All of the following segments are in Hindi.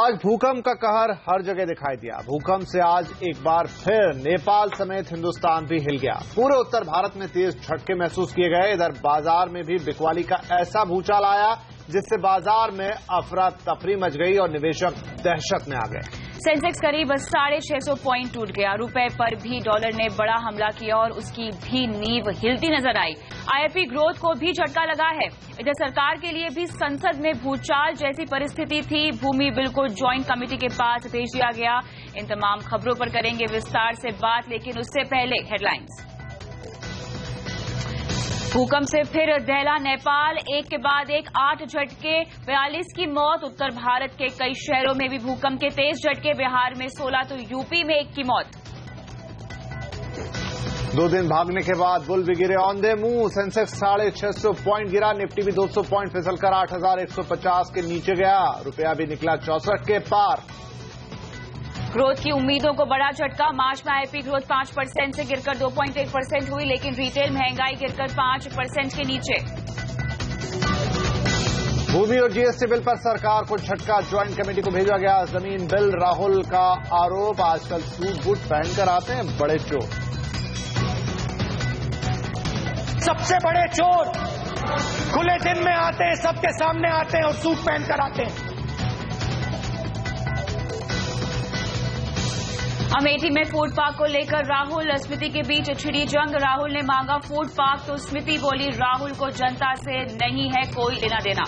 आज भूकंप का कहर हर जगह दिखाई दिया। भूकंप से आज एक बार फिर नेपाल समेत हिंदुस्तान भी हिल गया। पूरे उत्तर भारत में तेज झटके महसूस किए गए। इधर बाजार में भी बिकवाली का ऐसा भूचाल आया जिससे बाजार में अफरा तफरी मच गई और निवेशक दहशत में आ गए। सेंसेक्स करीब 650 पॉइंट टूट गया। रुपए पर भी डॉलर ने बड़ा हमला किया और उसकी भी नींव हिलती नजर आई। आईआईपी ग्रोथ को भी झटका लगा है। इधर सरकार के लिए भी संसद में भूचाल जैसी परिस्थिति थी। भूमि बिल को ज्वाइंट कमेटी के पास भेज दिया गया। इन तमाम खबरों पर करेंगे विस्तार से बात, लेकिन उससे पहले हेडलाइंस। भूकंप से फिर दहला नेपाल, एक के बाद एक 8 झटके, 42 की मौत। उत्तर भारत के कई शहरों में भी भूकंप के तेज झटके। बिहार में 16 तो यूपी में 1 की मौत। 2 दिन भागने के बाद बुल भी गिरे औंधे मुंह। सेंसेक्स 650 पॉइंट गिरा। निफ्टी भी 200 पॉइंट फिसलकर 8150 के नीचे गया। रुपया भी निकला 64 के पार। ग्रोथ की उम्मीदों को बड़ा झटका। मार्च में आईआईपी ग्रोथ 5% से गिरकर 2.1% हुई, लेकिन रिटेल महंगाई गिरकर 5% के नीचे। भूमि और जीएसटी बिल पर सरकार को झटका। ज्वाइंट कमेटी को भेजा गया जमीन बिल। राहुल का आरोप, आजकल सूट बूट पहनकर आते हैं बड़े चोर। सबसे बड़े चोर खुले दिन में आते हैं, सबके सामने आते हैं और सूट पहनकर आते हैं। अमेठी में फूड पार्क को लेकर राहुल स्मृति के बीच छिड़ी जंग। राहुल ने मांगा फूड पार्क तो स्मृति बोली राहुल को जनता से नहीं है कोई लेना देना।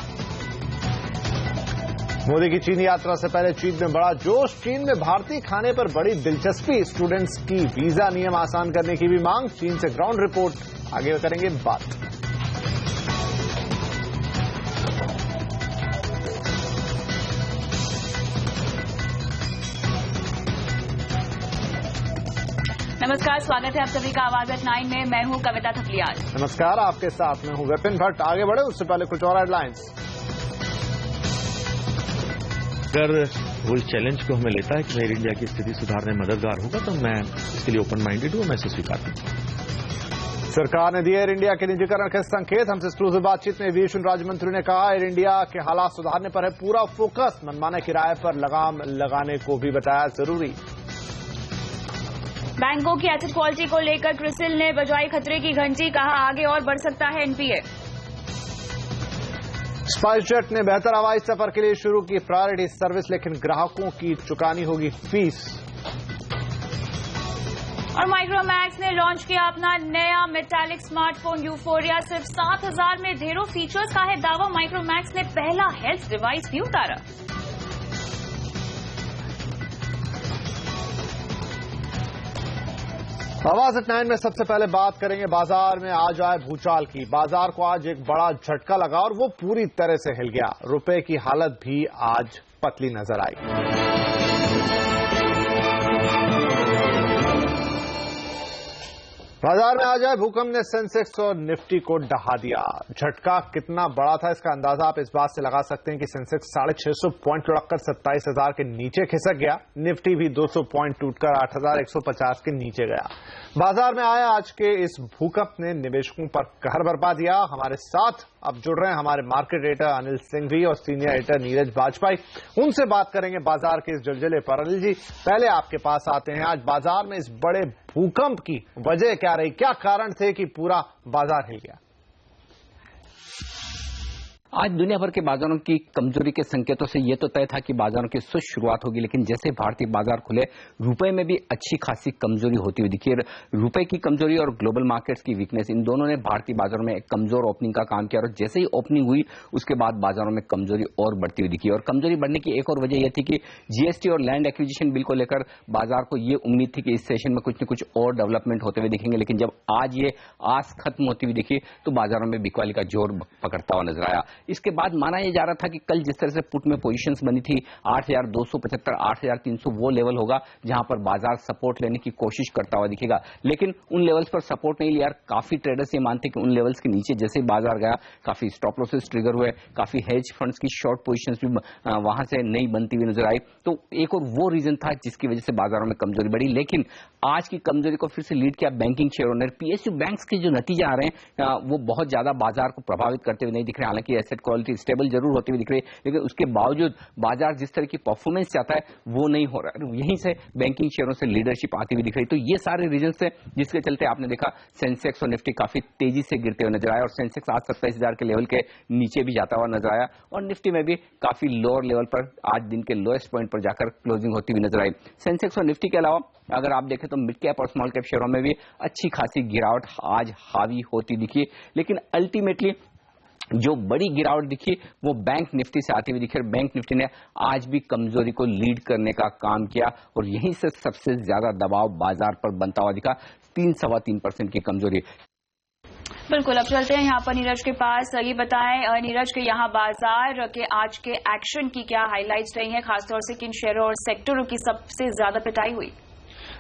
मोदी की चीन यात्रा से पहले चीन में बड़ा जोश। चीन में भारतीय खाने पर बड़ी दिलचस्पी। स्टूडेंट्स की वीजा नियम आसान करने की भी मांग। चीन से ग्राउंड रिपोर्ट आगे करेंगे बात। नमस्कार, स्वागत है आप सभी का आवाज एट 9 में। मैं हूं कविता थपलियाल। नमस्कार, आपके साथ में हूं विपिन भट्ट। आगे बढ़े उससे पहले कुछ और हेडलाइंस। अगर वो इस चैलेंज को हमें लेता है कि एयर इंडिया की स्थिति सुधारने में मददगार होगा तो मैं इसके लिए ओपन माइंडेड हूं, मैं इसे स्वीकार करता हूं। सरकार ने दिए एयर इंडिया के निजीकरण के संकेत। हमसे एक्सक्लूसिव बातचीत में एविएशन राज्य मंत्री ने कहा एयर इंडिया के हालात सुधारने पर है पूरा फोकस। मनमाने किराए पर लगाम लगाने को भी बताया जरूरी। बैंकों की एसेट क्वालिटी को लेकर क्रिसिल ने बजाई खतरे की घंटी। कहा आगे और बढ़ सकता है एनपीए। स्पाइसजेट ने बेहतर हवाई सफर के लिए शुरू की प्रायोरिटी सर्विस, लेकिन ग्राहकों की चुकानी होगी फीस। और माइक्रोमैक्स ने लॉन्च किया अपना नया मेटालिक स्मार्टफोन यूफोरिया। सिर्फ 7000 में ढेरों फीचर्स का है दावा। माइक्रोमैक्स ने पहला हेल्थ डिवाइस भी उतारा। आवाज एट 9 में सबसे पहले बात करेंगे बाजार में आज आए भूचाल की। बाजार को आज एक बड़ा झटका लगा और वो पूरी तरह से हिल गया। रुपए की हालत भी आज पतली नजर आई। बाजार में आ जाए भूकंप ने सेंसेक्स और निफ्टी को डहा दिया। झटका कितना बड़ा था इसका अंदाजा आप इस बात से लगा सकते हैं कि सेंसेक्स 650 पॉइंट लुढ़ककर 27,000 के नीचे खिसक गया। निफ्टी भी 200 पॉइंट टूटकर 8,150 के नीचे गया। बाजार में आया आज के इस भूकंप ने निवेशकों पर कहर बरपा दिया। हमारे साथ अब जुड़ रहे हैं हमारे मार्केट एडिटर अनिल सिंह भी और सीनियर एडिटर नीरज बाजपेयी। उनसे बात करेंगे बाजार के इस जलजले पर। अनिल जी, पहले आपके पास आते हैं। आज बाजार में इस बड़े भूकंप की वजह क्या रही, क्या कारण थे कि पूरा बाजार हिल गया? आज दुनिया भर के बाजारों की कमजोरी के संकेतों से यह तो तय था कि बाजारों की सुस्त शुरुआत होगी, लेकिन जैसे भारतीय बाजार खुले रुपए में भी अच्छी खासी कमजोरी होती हुई दिखी। रुपए की कमजोरी और ग्लोबल मार्केट्स की वीकनेस, इन दोनों ने भारतीय बाजारों में एक कमजोर ओपनिंग का काम किया और जैसे ही ओपनिंग हुई उसके बाद बाजारों में कमजोरी और बढ़ती हुई दिखी। और कमजोरी बढ़ने की एक और वजह यह थी कि जीएसटी और लैंड एक्विजिशन बिल को लेकर बाजार को यह उम्मीद थी कि इस सेशन में कुछ न कुछ और डेवलपमेंट होते हुए दिखेंगे, लेकिन जब आज ये आस खत्म होती हुई दिखी तो बाजारों में बिकवाली का जोर पकड़ता हुआ नजर आया। इसके बाद माना यह जा रहा था कि कल जिस तरह से पुट में पोजीशंस बनी थी 8,275, 8,300 वो लेवल होगा जहां पर बाजार सपोर्ट लेने की कोशिश करता हुआ दिखेगा, लेकिन उन लेवल्स पर सपोर्ट नहीं लिया। काफी ट्रेडर्स ये मानते कि उन लेवल्स के नीचे जैसे बाजार गया काफी स्टॉप लॉसेस ट्रिगर हुए, काफी हेज फंड्स की शॉर्ट पोजीशंस भी वहां से नहीं बनती हुई नजर आई। तो एक और वो रीजन था जिसकी वजह से बाजारों में कमजोरी बढ़ी। लेकिन आज की कमजोरी को फिर से लीड किया banking share owner. PSU banks के जो नतीजे आ रहे हैं वो बहुत ज्यादा बाजार को प्रभावित करते हुए नहीं दिख रहे। हालांकि ऐसे एसेट क्वालिटी स्टेबल जरूर होती हुई दिख रही है, लेकिन उसके बावजूद बाजार जिस तरह की परफॉर्मेंस चाहता है वो नहीं हो रहा है। यहीं से बैंकिंग शेयरों से लीडरशिप आती हुई दिख रही है। तो ये सारे रीजन है जिसके चलते आपने देखा सेंसेक्स और निफ्टी काफी तेजी से गिरते हुए नजर आया, और सेंसेक्स आज 27,000 के लेवल के नीचे भी जाता हुआ नजर आया, और निफ्टी में भी काफी लोअर लेवल पर आज दिन के लोएस्ट पॉइंट पर जाकर क्लोजिंग होती हुई नजर आई। सेंसेक्स और निफ्टी के अलावा अगर आप देखें तो मिड कैप और स्मॉल कैप शेयरों में भी अच्छी खासी गिरावट आज हावी होती दिखी, लेकिन अल्टीमेटली जो बड़ी गिरावट दिखी वो बैंक निफ्टी से आती हुई दिखी, और बैंक निफ्टी ने आज भी कमजोरी को लीड करने का काम किया, और यहीं से सबसे ज्यादा दबाव बाजार पर बनता हुआ दिखा, 3-3.25% की कमजोरी। बिल्कुल, अब चलते हैं यहाँ पर नीरज के पास। ये बताएं नीरज के यहाँ बाजार के आज के एक्शन की क्या हाइलाइट्स रही हैं, खासतौर से किन शेयरों और सेक्टरों की सबसे ज्यादा पिटाई हुई?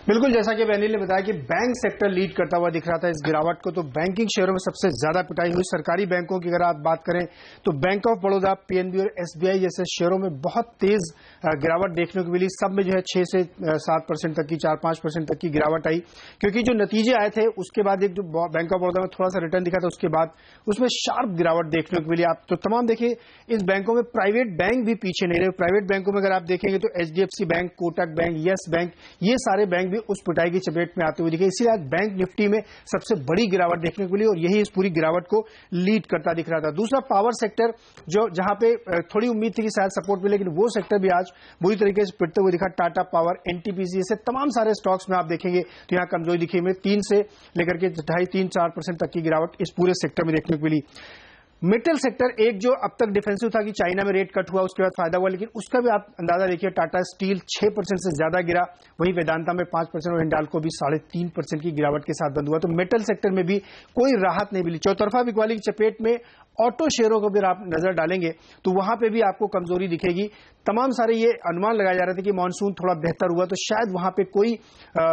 बिल्कुल, जैसा कि अनिल ने बताया कि बैंक सेक्टर लीड करता हुआ दिख रहा था इस गिरावट को, तो बैंकिंग शेयरों में सबसे ज्यादा पिटाई हुई। सरकारी बैंकों की अगर आप बात करें तो बैंक ऑफ बड़ौदा, पीएनबी और एसबीआई जैसे शेयरों में बहुत तेज गिरावट देखने को मिली। सब में जो है 6 से 7% तक की, 4-5% तक की गिरावट आई, क्योंकि जो नतीजे आए थे उसके बाद एक जो बैंक ऑफ बड़ौदा में थोड़ा सा रिटर्न दिखा था उसके बाद उसमें शार्प गिरावट देखने को मिली। आप तो तमाम देखिए इस बैंकों में प्राइवेट बैंक भी पीछे नहीं रहे। प्राइवेट बैंकों में अगर आप देखेंगे तो HDFC bank, Kotak bank, yes bank, ये सारे बैंक भी उस पिटाई की चपेट में आते हुए दिखे। इसीलिए आज बैंक निफ्टी में सबसे बड़ी गिरावट देखने को मिली, और यही इस पूरी गिरावट को लीड करता दिख रहा था। दूसरा पावर सेक्टर, जो जहां पे थोड़ी उम्मीद थी कि शायद सपोर्ट मिले, लेकिन वो सेक्टर भी आज बुरी तरीके से पिटते हुए दिखा। टाटा पावर, एनटीपीसी, ऐसे तमाम सारे स्टॉक्स में आप देखेंगे तो यहां कमजोरी दिखी। में 3 से लेकर के 2.5-3-4% तक की गिरावट इस पूरे सेक्टर में देखने को मिली। मेटल सेक्टर एक जो अब तक डिफेंसिव था कि चाइना में रेट कट हुआ उसके बाद फायदा हुआ, लेकिन उसका भी आप अंदाजा देखिए, टाटा स्टील 6% से ज्यादा गिरा, वहीं वेदांता में 5% और हिंडाल्को भी 3.5% की गिरावट के साथ बंद हुआ। तो मेटल सेक्टर में भी कोई राहत नहीं मिली। चौतरफा बिकवाली की चपेट में ऑटो शेयरों को अगर आप नजर डालेंगे तो वहां पे भी आपको कमजोरी दिखेगी। तमाम सारे ये अनुमान लगाए जा रहे थे कि मानसून थोड़ा बेहतर हुआ तो शायद वहां पे कोई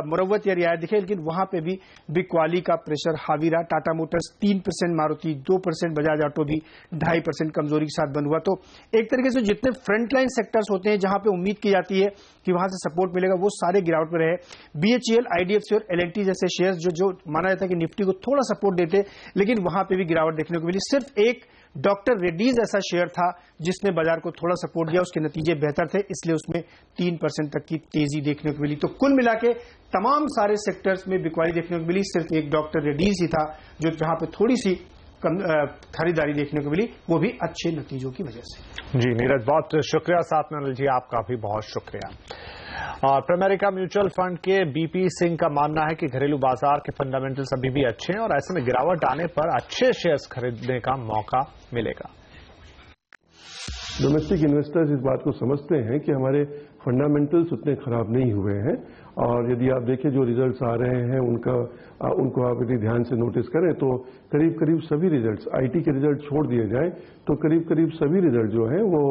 मुरव्वत या रियायत दिखे, लेकिन वहां पे भी बिकवाली का प्रेशर हावी रहा। टाटा मोटर्स 3%, मारुति 2%, बजाज ऑटो भी 2.5% कमजोरी के साथ बंद हुआ। तो एक तरीके से जितने फ्रंटलाइन सेक्टर्स होते हैं जहां पे उम्मीद की जाती है कि वहां से सपोर्ट मिलेगा, वो सारे गिरावट में रहे। बीएचईएल, आईडीएफसी और एलएनटी जैसे शेयर्स जो माना जाता है कि निफ्टी को थोड़ा सपोर्ट देते, लेकिन वहां पे भी गिरावट देखने को मिली। सिर्फ एक डॉक्टर रेड्डीज ऐसा शेयर था जिसने बाजार को थोड़ा सपोर्ट दिया, उसके नतीजे बेहतर थे, इसलिए उसमें 3% तक की तेजी देखने को मिली। तो कुल मिला के तमाम सारे सेक्टर्स में बिकवाली देखने को मिली। सिर्फ एक डॉक्टर रेड्डीज ही था जो जहां पे थोड़ी सी खरीदारी देखने को मिली, वो भी अच्छे नतीजों की वजह से। जी नीरज, बहुत शुक्रिया। साथ में अनिल जी आपका भी बहुत शुक्रिया। और प्राइमेरिका म्यूचुअल फंड के बीपी सिंह का मानना है कि घरेलू बाजार के फंडामेंटल्स अभी भी अच्छे हैं और ऐसे में गिरावट आने पर अच्छे शेयर्स खरीदने का मौका मिलेगा। डोमेस्टिक इन्वेस्टर्स इस बात को समझते हैं कि हमारे फंडामेंटल्स उतने खराब नहीं हुए हैं, और यदि आप देखें जो रिजल्ट्स आ रहे हैं उनको आप यदि ध्यान से नोटिस करें तो करीब करीब सभी रिजल्ट्स, आईटी के रिजल्ट छोड़ दिए जाए तो करीब करीब सभी रिजल्ट जो हैं वो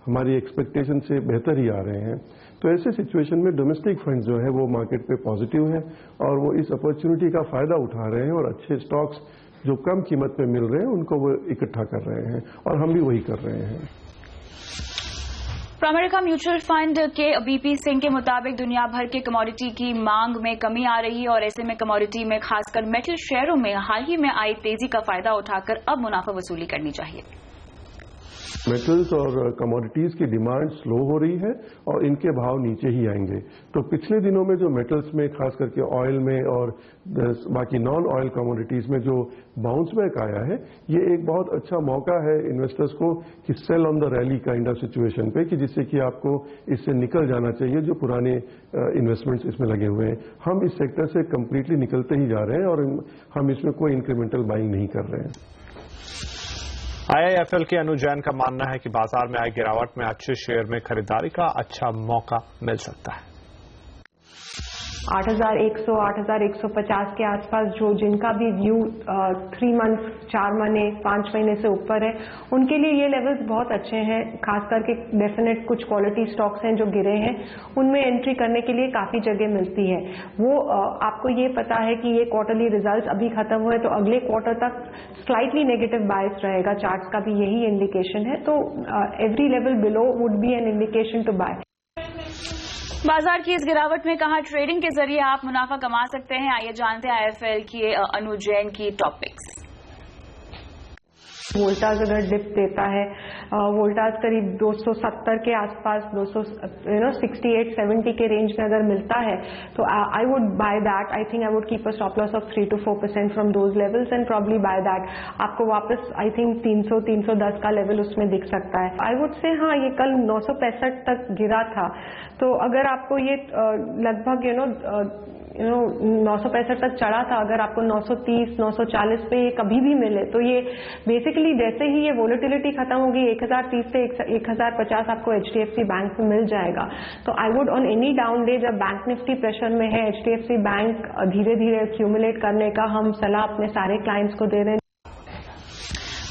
हमारी एक्सपेक्टेशन से बेहतर ही आ रहे हैं। तो ऐसे सिचुएशन में डोमेस्टिक फंड जो है वो मार्केट पे पॉजिटिव है और वो इस अपॉर्चुनिटी का फायदा उठा रहे हैं और अच्छे स्टॉक्स जो कम कीमत पे मिल रहे हैं उनको वो इकट्ठा कर रहे हैं, और हम भी वही कर रहे हैं। प्राइमेरिका म्यूचुअल फंड के बीपी सिंह के मुताबिक दुनिया भर के कमोडिटी की मांग में कमी आ रही है और ऐसे में कमोडिटी में खासकर मेटल शेयरों में हाल ही में आई तेजी का फायदा उठाकर अब मुनाफा वसूली करनी चाहिए। मेटल्स और कमोडिटीज की डिमांड स्लो हो रही है और इनके भाव नीचे ही आएंगे। तो पिछले दिनों में जो मेटल्स में खास करके ऑयल में और बाकी नॉन ऑयल कमोडिटीज में जो बाउंस बैक आया है, ये एक बहुत अच्छा मौका है इन्वेस्टर्स को कि sell on the rally kind of situation पे, कि जिससे कि आपको इससे निकल जाना चाहिए जो पुराने इन्वेस्टमेंट्स इसमें लगे हुए हैं। हम इस सेक्टर से कंप्लीटली निकलते ही जा रहे हैं और हम इसमें कोई इंक्रीमेंटल बाइंग नहीं कर रहे हैं। आईआईएफएल के अनुज जैन का मानना है कि बाजार में आई गिरावट में अच्छे शेयर में खरीदारी का अच्छा मौका मिल सकता है। 8,100, 8,150 के आसपास जो जिनका भी व्यू 3 मंथ्स, 4 महीने, 5 महीने से ऊपर है, उनके लिए ये लेवल्स बहुत अच्छे हैं। खास करके डेफिनेट कुछ क्वालिटी स्टॉक्स हैं जो गिरे हैं, उनमें एंट्री करने के लिए काफी जगह मिलती है। वो आपको ये पता है कि ये क्वार्टरली रिजल्ट्स अभी खत्म हुए तो अगले क्वार्टर तक स्लाइटली नेगेटिव बायस रहेगा, चार्ट्स का भी यही इंडिकेशन है। तो every level below would be an indication to buy. बाजार की इस गिरावट में कहां ट्रेडिंग के जरिए आप मुनाफा कमा सकते हैं, आइए जानते हैं आईएफएल की अनुज जैन की टॉपिक्स। वोल्टास अगर डिप देता है, वोल्टास करीब 270 के आसपास 68-70 के रेंज में अगर मिलता है तो I would by that. I think I would keep a stop loss of 3 to 4% from those levels and probably by that. आपको वापस आई थिंक 300-310 का लेवल उसमें दिख सकता है. आई वुड से हाँ, ये कल 965 तक गिरा था, तो अगर आपको ये लगभग 965 तक चढ़ा था, अगर आपको 930-940 पे ये कभी भी मिले तो ये बेसिकली जैसे ही ये वोलेटिलिटी खत्म होगी 1030 से 1050 आपको एचडीएफसी बैंक में मिल जाएगा. तो I would on any down day जब बैंक निफ्टी प्रेशर में है, एचडीएफसी बैंक धीरे धीरे एक्यूमुलेट करने का हम सलाह अपने सारे क्लाइंट्स को दे रहे हैं.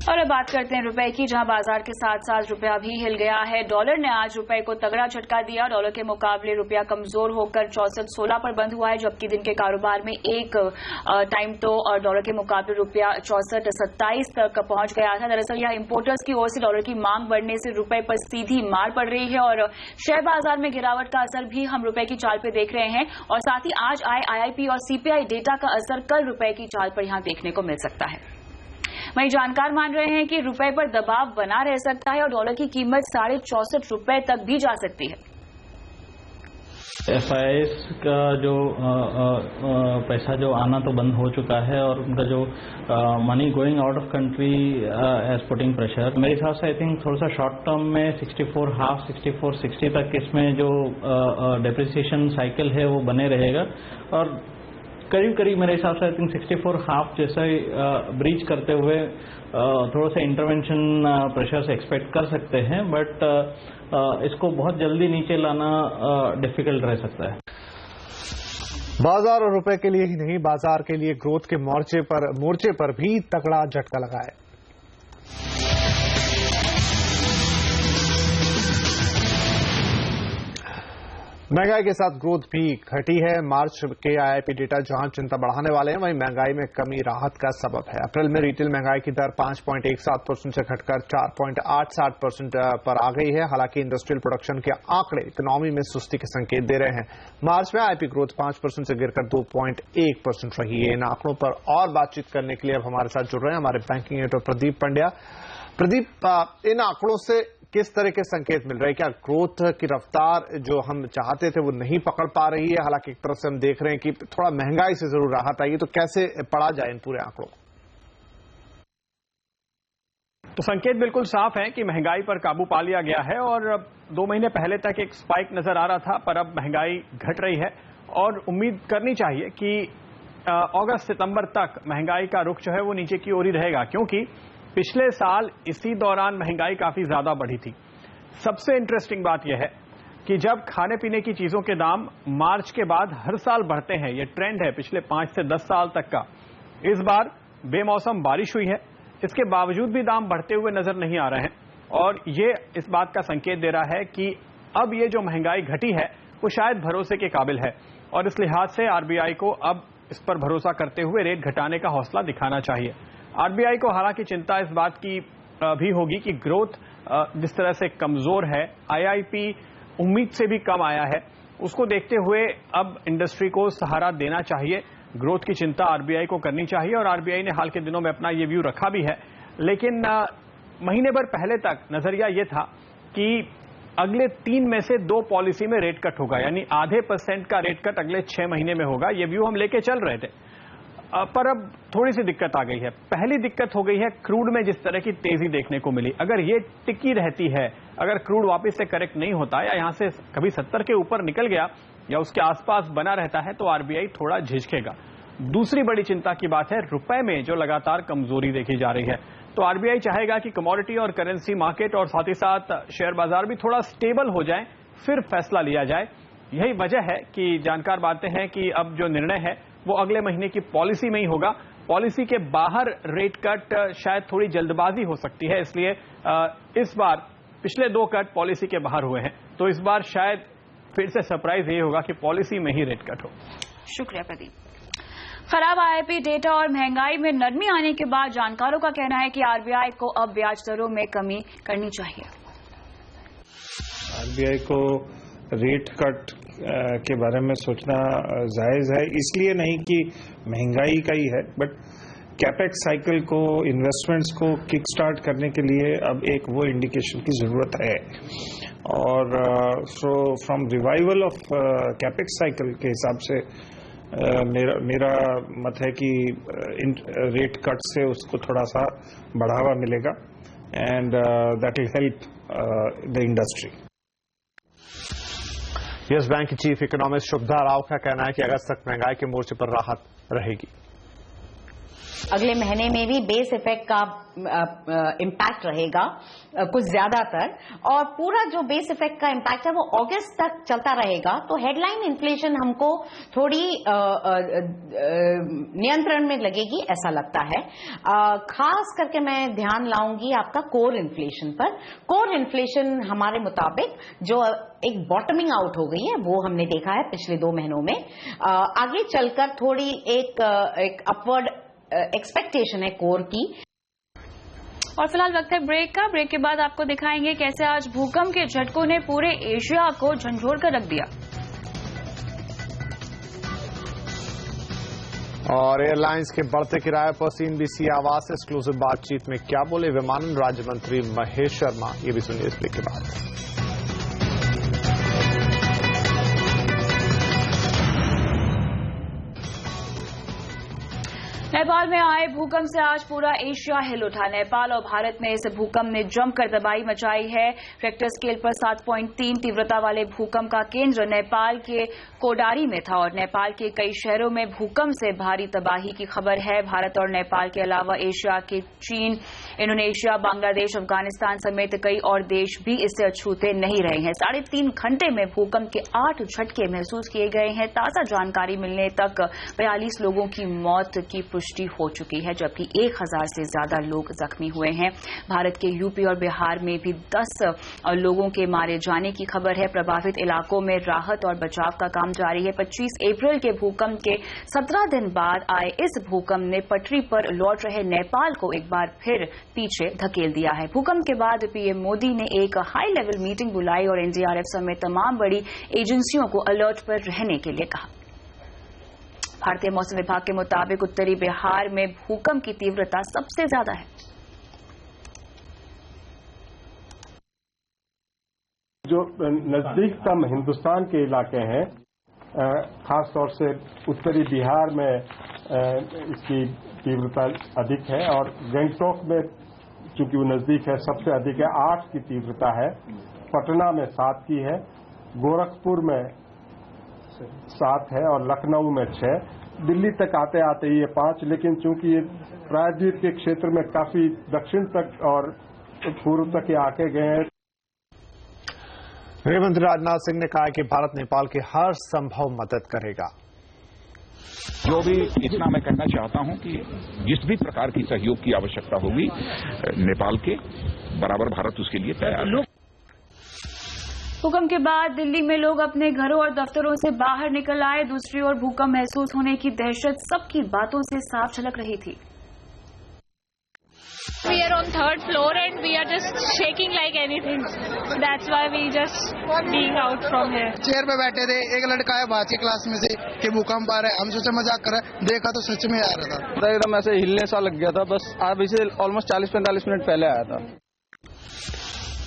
और अब बात करते हैं रुपए की, जहां बाजार के साथ साथ रुपया भी हिल गया है. डॉलर ने आज रुपए को तगड़ा झटका दिया. डॉलर के मुकाबले रुपया कमजोर होकर 64.16 पर बंद हुआ है, जबकि दिन के कारोबार में एक टाइम तो डॉलर के मुकाबले रुपया 64.27 तक पहुंच गया था. दरअसल यह इंपोर्टर्स की ओर से डॉलर की मांग बढ़ने से रुपए पर सीधी मार पड़ रही है और शेयर बाजार में गिरावट का असर भी हम रुपए की चाल पर देख रहे हैं. और साथ ही आज आए आईआईपी और सीपीआई डेटा का असर कल रुपए की चाल पर यहां देखने को मिल सकता है. वहीं जानकार मान रहे हैं कि रुपए पर दबाव बना रह सकता है और डॉलर की कीमत 64.5 रुपए तक भी जा सकती है. FIIs का जो पैसा जो आना तो बंद हो चुका है और उनका जो money going out of country as putting pressure. मेरे हिसाब से आई थिंक थोड़ा सा शॉर्ट टर्म में 64.5 64.60 तक इसमें जो डेप्रिसिएशन साइकिल है वो बने रहेगा और करीब मेरे हिसाब से आई थिंक 64.5 जैसा ब्रीच करते हुए थोड़ा सा इंटरवेंशन प्रेशर से एक्सपेक्ट कर सकते हैं, बट इसको बहुत जल्दी नीचे लाना डिफिकल्ट रह सकता है. बाजार और रुपए के लिए ही नहीं, बाजार के लिए ग्रोथ के मोर्चे पर भी तगड़ा झटका लगा है. महंगाई के साथ ग्रोथ भी घटी है. मार्च के आईआईपी डेटा जहां चिंता बढ़ाने वाले हैं, वहीं महंगाई में कमी राहत का सबब है. अप्रैल में रिटेल महंगाई की दर 5.17% से घटकर 4.87% पर आ गई है. हालांकि इंडस्ट्रियल प्रोडक्शन के आंकड़े इकोनॉमी में सुस्ती के संकेत दे रहे हैं. मार्च में आईआईपी ग्रोथ 5% से गिरकर 2.1% रही है. इन आंकड़ों पर और बातचीत करने के लिए अब हमारे साथ जुड़ रहे हैं हमारे बैंकिंग एडिटर प्रदीप पंड्या. प्रदीप, इन आंकड़ों से किस तरह के संकेत मिल रहे हैं? क्या ग्रोथ की रफ्तार जो हम चाहते थे वो नहीं पकड़ पा रही है? हालांकि एक तरफ से हम देख रहे हैं कि थोड़ा महंगाई से जरूर राहत आई, तो कैसे पढ़ा जाए इन पूरे आंकड़ों? तो संकेत बिल्कुल साफ है कि महंगाई पर काबू पा लिया गया है और 2 महीने पहले तक एक स्पाइक नजर आ रहा था, पर अब महंगाई घट रही है और उम्मीद करनी चाहिए कि अगस्त सितंबर तक महंगाई का रुख जो है वो नीचे की ओर ही रहेगा, क्योंकि पिछले साल इसी दौरान महंगाई काफी ज्यादा बढ़ी थी. सबसे इंटरेस्टिंग बात यह है कि जब खाने पीने की चीजों के दाम मार्च के बाद हर साल बढ़ते हैं, यह ट्रेंड है पिछले 5 से 10 साल तक का. इस बार बेमौसम बारिश हुई है, इसके बावजूद भी दाम बढ़ते हुए नजर नहीं आ रहे हैं और ये इस बात का संकेत दे रहा है कि अब ये जो महंगाई घटी है वो शायद भरोसे के काबिल है और इस लिहाज से आरबीआई को अब इस पर भरोसा करते हुए रेट घटाने का हौसला दिखाना चाहिए. आरबीआई को हालांकि चिंता इस बात की भी होगी कि ग्रोथ जिस तरह से कमजोर है, आईआईपी उम्मीद से भी कम आया है, उसको देखते हुए अब इंडस्ट्री को सहारा देना चाहिए. ग्रोथ की चिंता आरबीआई को करनी चाहिए और आरबीआई ने हाल के दिनों में अपना ये व्यू रखा भी है. लेकिन महीने भर पहले तक नजरिया ये था कि अगले 3 में से 2 पॉलिसी में रेट कट होगा, यानी आधे % का रेट कट अगले 6 महीने में होगा. ये व्यू हम लेके चल रहे थे, पर अब थोड़ी सी दिक्कत आ गई है. पहली दिक्कत हो गई है क्रूड में जिस तरह की तेजी देखने को मिली. अगर ये टिकी रहती है, अगर क्रूड वापस से करेक्ट नहीं होता या यहां से कभी 70 के ऊपर निकल गया या उसके आसपास बना रहता है, तो आरबीआई थोड़ा झिझकेगा. दूसरी बड़ी चिंता की बात है रुपए में जो लगातार कमजोरी देखी जा रही है. तो आरबीआई चाहेगा कि कमोडिटी और करेंसी मार्केट और साथ ही साथ शेयर बाजार भी थोड़ा स्टेबल हो जाए, फिर फैसला लिया जाए. यही वजह है कि जानकार मानते हैं कि अब जो निर्णय है वो अगले महीने की पॉलिसी में ही होगा. पॉलिसी के बाहर रेट कट शायद थोड़ी जल्दबाजी हो सकती है, इसलिए इस बार पिछले 2 कट पॉलिसी के बाहर हुए हैं, तो इस बार शायद फिर से सरप्राइज ये होगा कि पॉलिसी में ही रेट कट हो. शुक्रिया प्रदीप. खराब आईआईपी डेटा और महंगाई में नरमी आने के बाद जानकारों का कहना है कि आरबीआई को अब ब्याज दरों में कमी करनी चाहिए. आरबीआई को रेट कट के बारे में सोचना जायज है, इसलिए नहीं कि महंगाई का ही है, बट कैपेक्स साइकिल को, इन्वेस्टमेंट्स को किक स्टार्ट करने के लिए अब एक वो इंडिकेशन की जरूरत है। और so from revival of capex cycle के हिसाब से मेरा मत है कि रेट कट से उसको थोड़ा सा बढ़ावा मिलेगा and that will help the industry. Yes bank की चीफ इकोनॉमिस्ट शुभदा राव का कहना है कि अगस्त तक महंगाई के मोर्चे पर राहत रहेगी। अगले महीने में भी बेस इफेक्ट का इम्पैक्ट रहेगा कुछ ज्यादातर, और पूरा जो बेस इफेक्ट का इम्पैक्ट है वो अगस्त तक चलता रहेगा। तो हेडलाइन इन्फ्लेशन हमको थोड़ी नियंत्रण में लगेगी ऐसा लगता है। खास करके मैं ध्यान लाऊंगी आपका कोर इन्फ्लेशन पर। कोर इन्फ्लेशन हमारे मुताबिक जो एक बॉटमिंग आउट हो गई है वो हमने देखा है पिछले 2 महीनों में। आगे चलकर थोड़ी एक अपवर्ड एक्सपेक्टेशन है कोर की। और फिलहाल वक्त है ब्रेक का। ब्रेक के बाद आपको दिखाएंगे कैसे आज भूकंप के झटकों ने पूरे एशिया को झंझोड़ कर रख दिया। और एयरलाइंस के बढ़ते किराए पर CNBC आवाज से एक्सक्लूसिव बातचीत में क्या बोले विमानन राज्य मंत्री महेश शर्मा, ये भी सुनिए इस ब्रेक के बाद। नेपाल में आए भूकंप से आज पूरा एशिया हिल उठा। नेपाल और भारत में इस भूकंप ने जमकर तबाही मचाई है। रिक्टर स्केल पर 7.3 तीव्रता वाले भूकंप का केंद्र नेपाल के कोडारी में था और नेपाल के कई शहरों में भूकंप से भारी तबाही की खबर है। भारत और नेपाल के अलावा एशिया के चीन, इंडोनेशिया, बांग्लादेश, अफगानिस्तान समेत कई और देश भी इससे अछूते नहीं रहे हैं। 3.5 घंटे में भूकंप के 8 झटके महसूस किए गए हैं। ताजा जानकारी मिलने तक 42 लोगों की मौत की पुष्टि हो चुकी है, जबकि 1000 से ज्यादा लोग जख्मी हुए हैं। भारत के यूपी और बिहार में भी 10 लोगों के मारे जाने की खबर है। प्रभावित इलाकों में राहत और बचाव का काम जारी है। 25 अप्रैल के भूकंप के 17 दिन बाद आए इस भूकंप ने पटरी पर लौट रहे नेपाल को एक बार फिर पीछे धकेल दिया है। भूकंप के बाद पीएम मोदी ने एक हाई लेवल मीटिंग बुलाई और एनडीआरएफ समेत तमाम बड़ी एजेंसियों को अलर्ट पर रहने के लिए कहा। भारतीय मौसम विभाग के मुताबिक उत्तरी बिहार में भूकंप की तीव्रता सबसे ज्यादा है। जो नजदीकतम हिंदुस्तान के इलाके हैं, खास तौर से उत्तरी बिहार में इसकी तीव्रता अधिक है और गंगटोक में चूंकि वो नजदीक है सबसे अधिक है, 8 की तीव्रता है। पटना में 7 की है, गोरखपुर में 7 है और लखनऊ में 6। दिल्ली तक आते आते ये 5, लेकिन चूंकि ये प्रायद्वीप के क्षेत्र में काफी दक्षिण तक और पूर्व तक ये आके गए हैं। गृह मंत्री राजनाथ सिंह ने कहा कि भारत नेपाल की हर संभव मदद करेगा। जो भी इतना मैं कहना चाहता हूं कि जिस भी प्रकार की सहयोग की आवश्यकता होगी नेपाल के बराबर भारत उसके लिए तैयार है। भूकंप के बाद दिल्ली में लोग अपने घरों और दफ्तरों से बाहर निकल आए। दूसरी ओर भूकंप महसूस होने की दहशत सबकी बातों से साफ झलक रही थी। We are on 3rd floor and we are just shaking like anything. That's why we just being out from here. Chair पे बैठे थे, एक लड़का है बात की क्लास में से कि भूकंप आ रहा है, हम सोचे मजाक कर रहे हैं, देखा तो सच में आ रहा था। एकदम ऐसे हिलने सा लग गया था, बस अभी से ऑलमोस्ट 40-45 मिनट पहले आया था।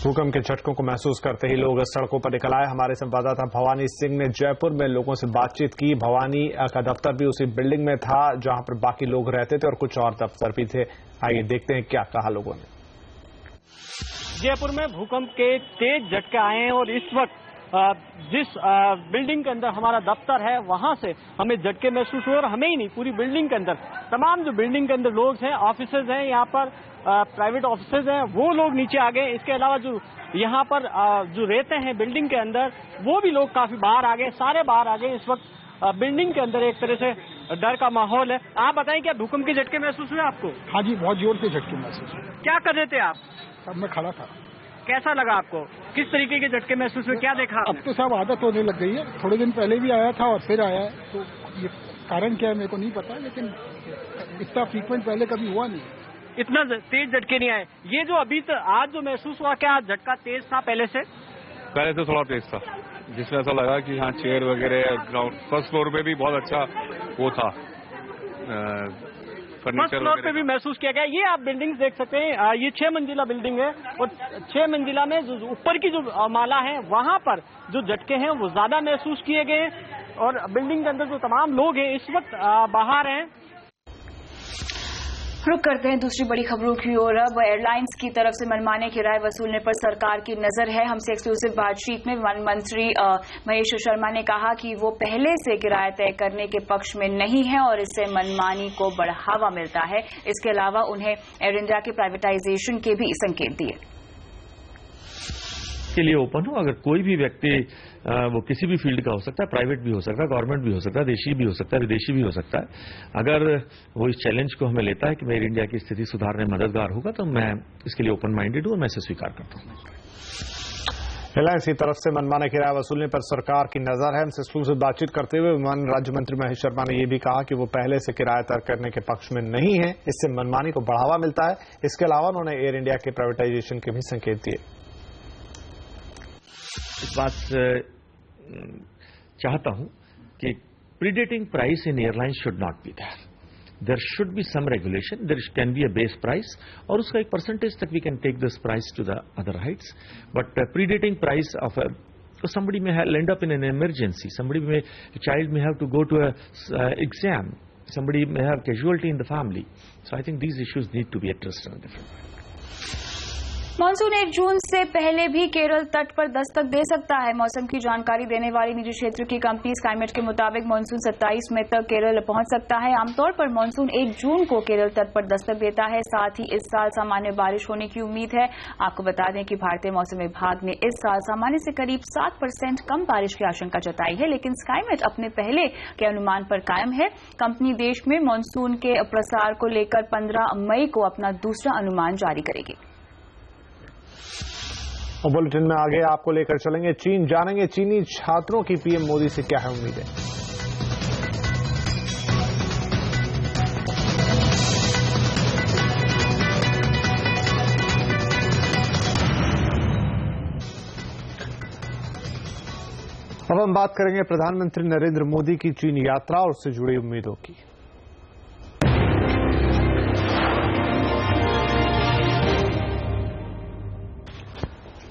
भूकंप के झटकों को महसूस करते ही लोग सड़कों पर निकल आए। हमारे संवाददाता भवानी सिंह ने जयपुर में लोगों से बातचीत की। भवानी का दफ्तर भी उसी बिल्डिंग में था जहां पर बाकी लोग रहते थे और कुछ और दफ्तर भी थे। आइए देखते हैं क्या कहा लोगों ने। जयपुर में भूकंप के तेज झटके आए हैं और इस वक्त जिस बिल्डिंग के अंदर हमारा दफ्तर है वहां से हमें झटके महसूस हुए और हमें ही नहीं पूरी बिल्डिंग के अंदर तमाम जो बिल्डिंग के अंदर लोग हैं, ऑफिसेज हैं, यहाँ पर प्राइवेट ऑफिसेज हैं, वो लोग नीचे आ गए। इसके अलावा जो यहाँ पर जो रहते हैं बिल्डिंग के अंदर वो भी लोग काफी बाहर आ गए, सारे बाहर आ गए। इस वक्त बिल्डिंग के अंदर एक तरह से डर का माहौल है। आप बताएं क्या भूकंप के झटके महसूस हुए आपको? हाँ जी, बहुत जोर से झटके महसूस हुए। क्या कर रहे थे आप? अब मैं खड़ा था। कैसा लगा आपको? किस तरीके के झटके महसूस हुए, क्या देखा? अब तो सब आदत होने लग गई है। थोड़े दिन पहले भी आया था और फिर आया है, तो ये कारण क्या है मेरे को नहीं पता, लेकिन इतना फ्रीक्वेंट पहले कभी हुआ नहीं। इतना तेज झटके नहीं आए। ये जो अभी आज जो महसूस हुआ, क्या झटका तेज था पहले से? पहले से थोड़ा तेज था, जिसमें ऐसा लगा कि हाँ चेयर वगैरह ग्राउंड फर्स्ट फ्लोर पे भी बहुत अच्छा वो था, फर्स्ट फ्लोर पे भी महसूस किया गया। ये आप बिल्डिंग्स देख सकते हैं, ये 6 मंजिला बिल्डिंग है और 6 मंजिला में जो ऊपर की जो माला है वहां पर जो झटके हैं वो ज्यादा महसूस किए गए और बिल्डिंग के अंदर जो तमाम लोग हैं इस वक्त बाहर हैं। रुक करते हैं दूसरी बड़ी खबरों की ओर। अब एयरलाइंस की तरफ से मनमाने किराए वसूलने पर सरकार की नजर है। हमसे एक्सक्लूसिव बातचीत में वन मंत्री महेश शर्मा ने कहा कि वो पहले से किराया तय करने के पक्ष में नहीं है और इससे मनमानी को बढ़ावा मिलता है। इसके अलावा उन्हें एयर इंडिया के प्राइवेटाइजेशन के भी संकेत दिए। के लिए ओपन हो, अगर कोई भी व्यक्ति वो किसी भी फील्ड का हो सकता है, प्राइवेट भी हो सकता है, गवर्नमेंट भी हो सकता है, देशी भी हो सकता है, विदेशी भी हो सकता है, अगर वो इस चैलेंज को हमें लेता है कि एयर इंडिया की स्थिति सुधारने में मददगार होगा तो मैं इसके लिए ओपन माइंडेड हूं और मैं इसे स्वीकार करता हूं। एयरलाइंस की तरफ से मनमाने किराया वसूलने पर सरकार की नजर है। हमसे एक्सक्लूसिव बातचीत करते हुए विमान राज्य मंत्री महेश शर्मा ने यह भी कहा कि वो पहले से किराया तय करने के पक्ष में नहीं है, इससे मनमानी को बढ़ावा मिलता है। इसके अलावा उन्होंने एयर इंडिया के प्राइवेटाइजेशन के भी संकेत दिए। इस बात चाहता हूं कि predating price in airline should not be there should be some regulation, there can be a base price और उसका एक परसेंटेज तक we can take this price to the other heights, but predating price of somebody may end up in an emergency, a child may have to go to a exam, somebody may have casualty in the family, so I think these issues need to be addressed in a different way. Monsoon 1 जून से पहले भी केरल तट पर दस्तक दे सकता है। मौसम की जानकारी देने वाली निजी क्षेत्र की कंपनी स्काईमेट के मुताबिक मानसून 27 मई तक केरल पहुंच सकता है। आमतौर पर मानसून 1 जून को केरल तट पर दस्तक देता है। साथ ही इस साल सामान्य बारिश होने की उम्मीद है। आपको बता दें कि भारतीय मौसम विभाग ने इस साल सामान्य से करीब 7% कम बारिश की आशंका जताई है, लेकिन स्काईमेट अपने पहले के अनुमान पर कायम है। कंपनी देश में मानसून के प्रसार को लेकर 15 मई को अपना दूसरा अनुमान जारी करेगी। और बुलेटिन में आगे आपको लेकर चलेंगे चीन, जानेंगे चीनी छात्रों की पीएम मोदी से क्या है उम्मीदें। अब हम बात करेंगे प्रधानमंत्री नरेंद्र मोदी की चीन यात्रा और उससे जुड़ी उम्मीदों की।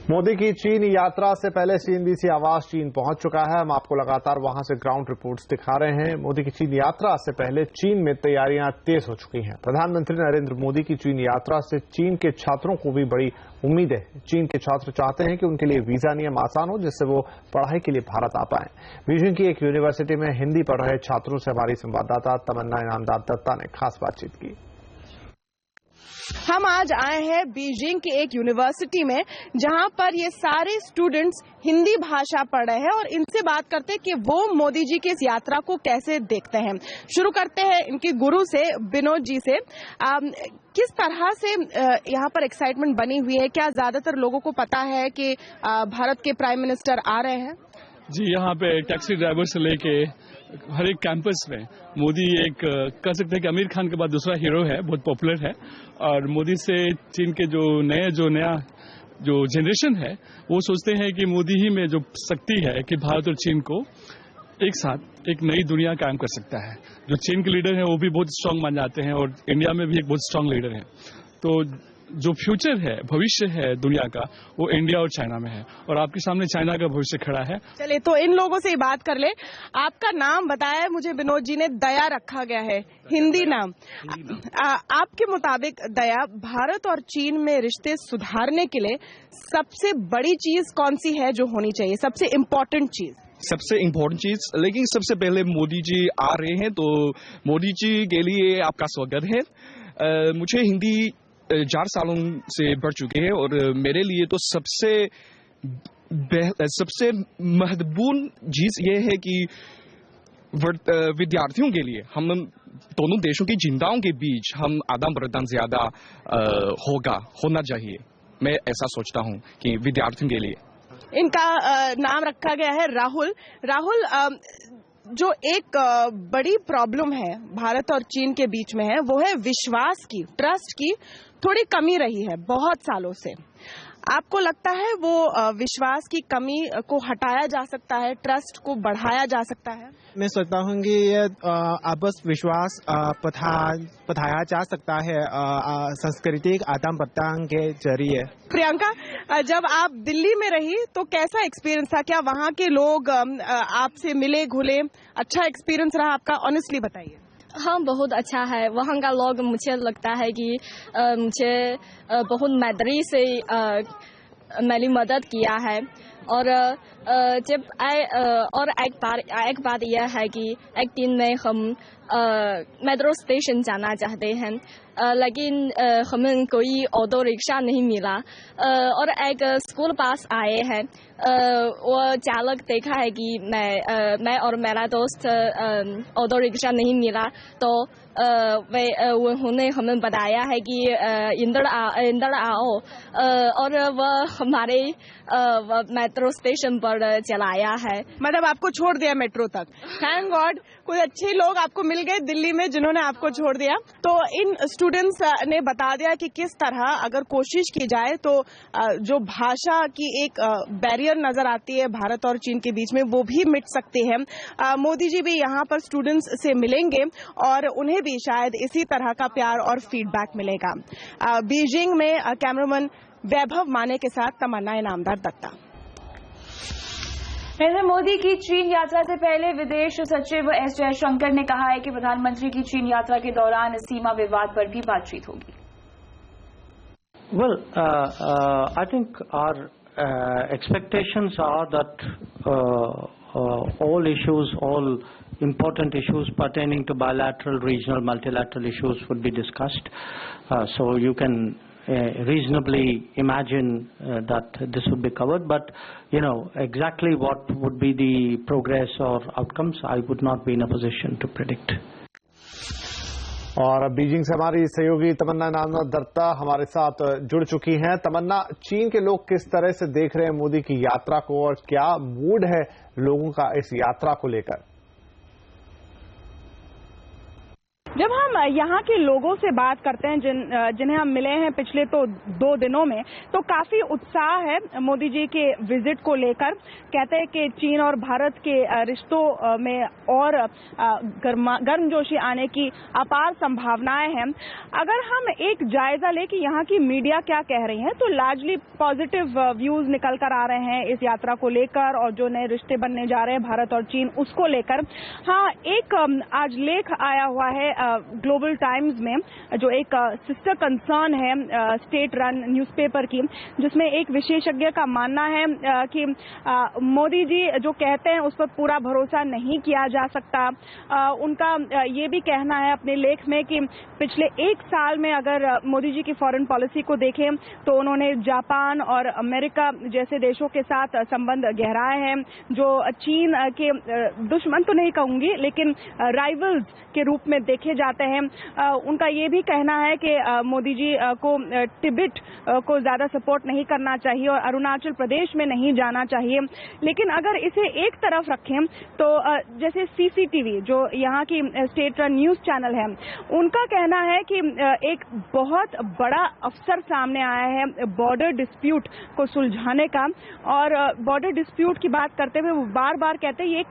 मोदी की चीन यात्रा से पहले सीएनबीसी आवास चीन पहुंच चुका है। हम आपको लगातार वहां से ग्राउंड रिपोर्ट्स दिखा रहे हैं। मोदी की चीन यात्रा से पहले चीन में तैयारियां तेज हो चुकी हैं। प्रधानमंत्री नरेंद्र मोदी की चीन यात्रा से चीन के छात्रों को भी बड़ी उम्मीद है। चीन के छात्र चाहते हैं कि उनके लिए वीजा नियम आसान हो, जिससे वो पढ़ाई के लिए भारत आ पाए। बीजिंग की एक यूनिवर्सिटी में हिंदी पढ़ रहे छात्रों से हमारी संवाददाता तमन्ना इनामदार दत्ता ने खास बातचीत की। हम आज आए हैं बीजिंग की एक यूनिवर्सिटी में, जहां पर ये सारे स्टूडेंट्स हिंदी भाषा पढ़ रहे हैं और इनसे बात करते हैं कि वो मोदी जी की इस यात्रा को कैसे देखते हैं। शुरू करते हैं इनके गुरु से, विनोद जी से। किस तरह से यहाँ पर एक्साइटमेंट बनी हुई है? क्या ज्यादातर लोगों को पता है कि भारत के प्राइम मिनिस्टर आ रहे हैं? जी, यहाँ पे टैक्सी ड्राइवर से लेके हर एक कैंपस में मोदी एक कह सकते हैं कि आमिर खान के बाद दूसरा हीरो है, बहुत पॉपुलर है। और मोदी से चीन के जो नया जनरेशन है वो सोचते हैं कि मोदी ही में जो शक्ति है कि भारत और चीन को एक साथ एक नई दुनिया कायम कर सकता है। जो चीन के लीडर हैं वो भी बहुत स्ट्रांग मान जाते हैं और इंडिया में भी एक बहुत स्ट्रांग लीडर है। तो जो फ्यूचर है, भविष्य है दुनिया का, वो इंडिया और चाइना में है और आपके सामने चाइना का भविष्य खड़ा है। चलिए तो इन लोगों से बात कर ले। आपका नाम बताया मुझे विनोद जी ने, दया रखा गया है, हिंदी नाम। आपके मुताबिक दया, भारत और चीन में रिश्ते सुधारने के लिए सबसे बड़ी चीज कौन सी है जो होनी चाहिए, सबसे इम्पोर्टेंट चीज? सबसे इम्पोर्टेंट चीज, लेकिन सबसे पहले मोदी जी आ रहे हैं तो मोदी जी के लिए आपका स्वागत है। मुझे हिंदी 4 सालों से बढ़ चुके हैं और मेरे लिए तो सबसे महत्वपूर्ण चीज ये है कि विद्यार्थियों के लिए हम दोनों देशों की चिंताओं के बीच हम आदान प्रदान ज्यादा होना चाहिए। मैं ऐसा सोचता हूं कि विद्यार्थियों के लिए। इनका नाम रखा गया है राहुल। राहुल, जो एक बड़ी प्रॉब्लम है भारत और चीन के बीच में है वो है विश्वास की, ट्रस्ट की थोड़ी कमी रही है बहुत सालों से। आपको लगता है वो विश्वास की कमी को हटाया जा सकता है, ट्रस्ट को बढ़ाया जा सकता है? मैं सोचता हूँ कि ये आपस विश्वास बढ़ाया जा सकता है सांस्कृतिक आदान प्रदान के जरिए। प्रियंका, जब आप दिल्ली में रही तो कैसा एक्सपीरियंस था? क्या वहाँ के लोग आपसे मिले घुले? अच्छा एक्सपीरियंस रहा आपका? ऑनेस्टली बताइए। हाँ, बहुत अच्छा है। वहाँ का लोग, मुझे लगता है कि मुझे बहुत मैत्री से मेरी मदद किया है। और जब और एक बात यह है कि एक दिन में हम मेट्रो स्टेशन जाना चाहते हैं, लेकिन हमें कोई ऑटो रिक्शा नहीं मिला और एक स्कूल बस आए हैं। वो चालक देखा है कि मैं और मेरा दोस्त ऑटो रिक्शा नहीं मिला, तो उन्होंने हमें बताया है कि इंदर आओ, और वह हमारे मेट्रो स्टेशन पर चलाया है। मतलब आपको छोड़ दिया मेट्रो तक। थैंक गॉड, कोई अच्छे लोग आपको मिल गए दिल्ली में जिन्होंने आपको छोड़ दिया। तो इन स्टूडेंट्स ने बता दिया कि किस तरह अगर कोशिश की जाए तो जो भाषा की एक बैरियर नजर आती है भारत और चीन के बीच में, वो भी मिट सकती है। मोदी जी भी यहाँ पर स्टूडेंट्स से मिलेंगे और उन्हें भी शायद इसी तरह का प्यार और फीडबैक मिलेगा। बीजिंग में कैमरामैन वैभव माने के साथ तमन्ना इनामदार दत्ता। नरेंद्र मोदी की चीन यात्रा से पहले विदेश सचिव एस जयशंकर ने कहा है कि प्रधानमंत्री की चीन यात्रा के दौरान सीमा विवाद पर भी बातचीत होगी। Well, I think our expectations are that all issues, all important issues pertaining to bilateral, regional, multilateral issues would be discussed. So you can reasonably imagine that this would be covered, but you know exactly what would be the progress or outcomes, I would not be in a position to predict. और बीजिंग से हमारी सहयोगी तमन्ना इनामदार दत्ता हमारे साथ जुड़ चुकी हैं। तमन्ना, चीन के लोग किस तरह से देख रहे हैं मोदी की यात्रा को और क्या मूड है लोगों का इस यात्रा को लेकर? जब हम यहाँ के लोगों से बात करते हैं जिन्हें हम मिले हैं पिछले तो 2 दिनों में, तो काफी उत्साह है मोदी जी के विजिट को लेकर। कहते हैं कि चीन और भारत के रिश्तों में और गर्मजोशी आने की अपार संभावनाएं हैं। अगर हम एक जायजा लें कि यहाँ की मीडिया क्या कह रही है, तो लार्जली पॉजिटिव व्यूज निकल कर आ रहे हैं इस यात्रा को लेकर और जो नए रिश्ते बनने जा रहे हैं भारत और चीन उसको लेकर। हाँ, एक आज लेख आया हुआ है ग्लोबल टाइम्स में, जो एक सिस्टर कंसर्न है स्टेट रन न्यूज़पेपर की, जिसमें एक विशेषज्ञ का मानना है कि मोदी जी जो कहते हैं उस पर पूरा भरोसा नहीं किया जा सकता। उनका ये भी कहना है अपने लेख में कि पिछले 1 साल में अगर मोदी जी की फॉरेन पॉलिसी को देखें तो उन्होंने जापान और अमेरिका जैसे देशों के साथ संबंध गहराए हैं, जो चीन के दुश्मन तो नहीं कहूंगी लेकिन राइवल्स के रूप में देखे जाते हैं। उनका ये भी कहना है कि मोदी जी को तिब्बत को ज्यादा सपोर्ट नहीं करना चाहिए और अरुणाचल प्रदेश में नहीं जाना चाहिए। लेकिन अगर इसे एक तरफ रखें तो जैसे सीसीटीवी जो यहाँ की स्टेट रन न्यूज चैनल है, उनका कहना है कि एक बहुत बड़ा अवसर सामने आया है बॉर्डर डिस्प्यूट को सुलझाने का। और बॉर्डर डिस्प्यूट की बात करते हुए वो बार बार कहते हैं ये एक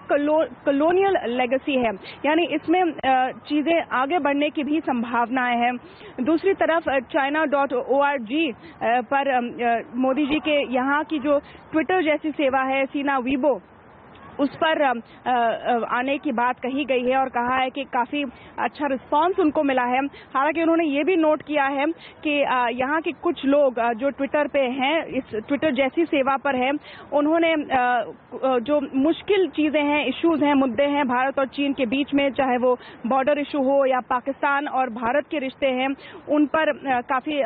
कॉलोनियल लेगेसी है, यानी इसमें चीजें आगे बढ़ने की भी संभावनाएं हैं। दूसरी तरफ China.org पर मोदी जी के यहाँ की जो ट्विटर जैसी सेवा है सीना वीबो, उस पर आने की बात कही गई है और कहा है कि काफी अच्छा रिस्पांस उनको मिला है। हालांकि उन्होंने ये भी नोट किया है कि यहाँ के कुछ लोग जो ट्विटर पे हैं, इस ट्विटर जैसी सेवा पर हैं, उन्होंने जो मुश्किल चीजें हैं, इश्यूज हैं, मुद्दे हैं भारत और चीन के बीच में, चाहे वो बॉर्डर इशू हो या पाकिस्तान और भारत के रिश्ते हैं, उन पर काफी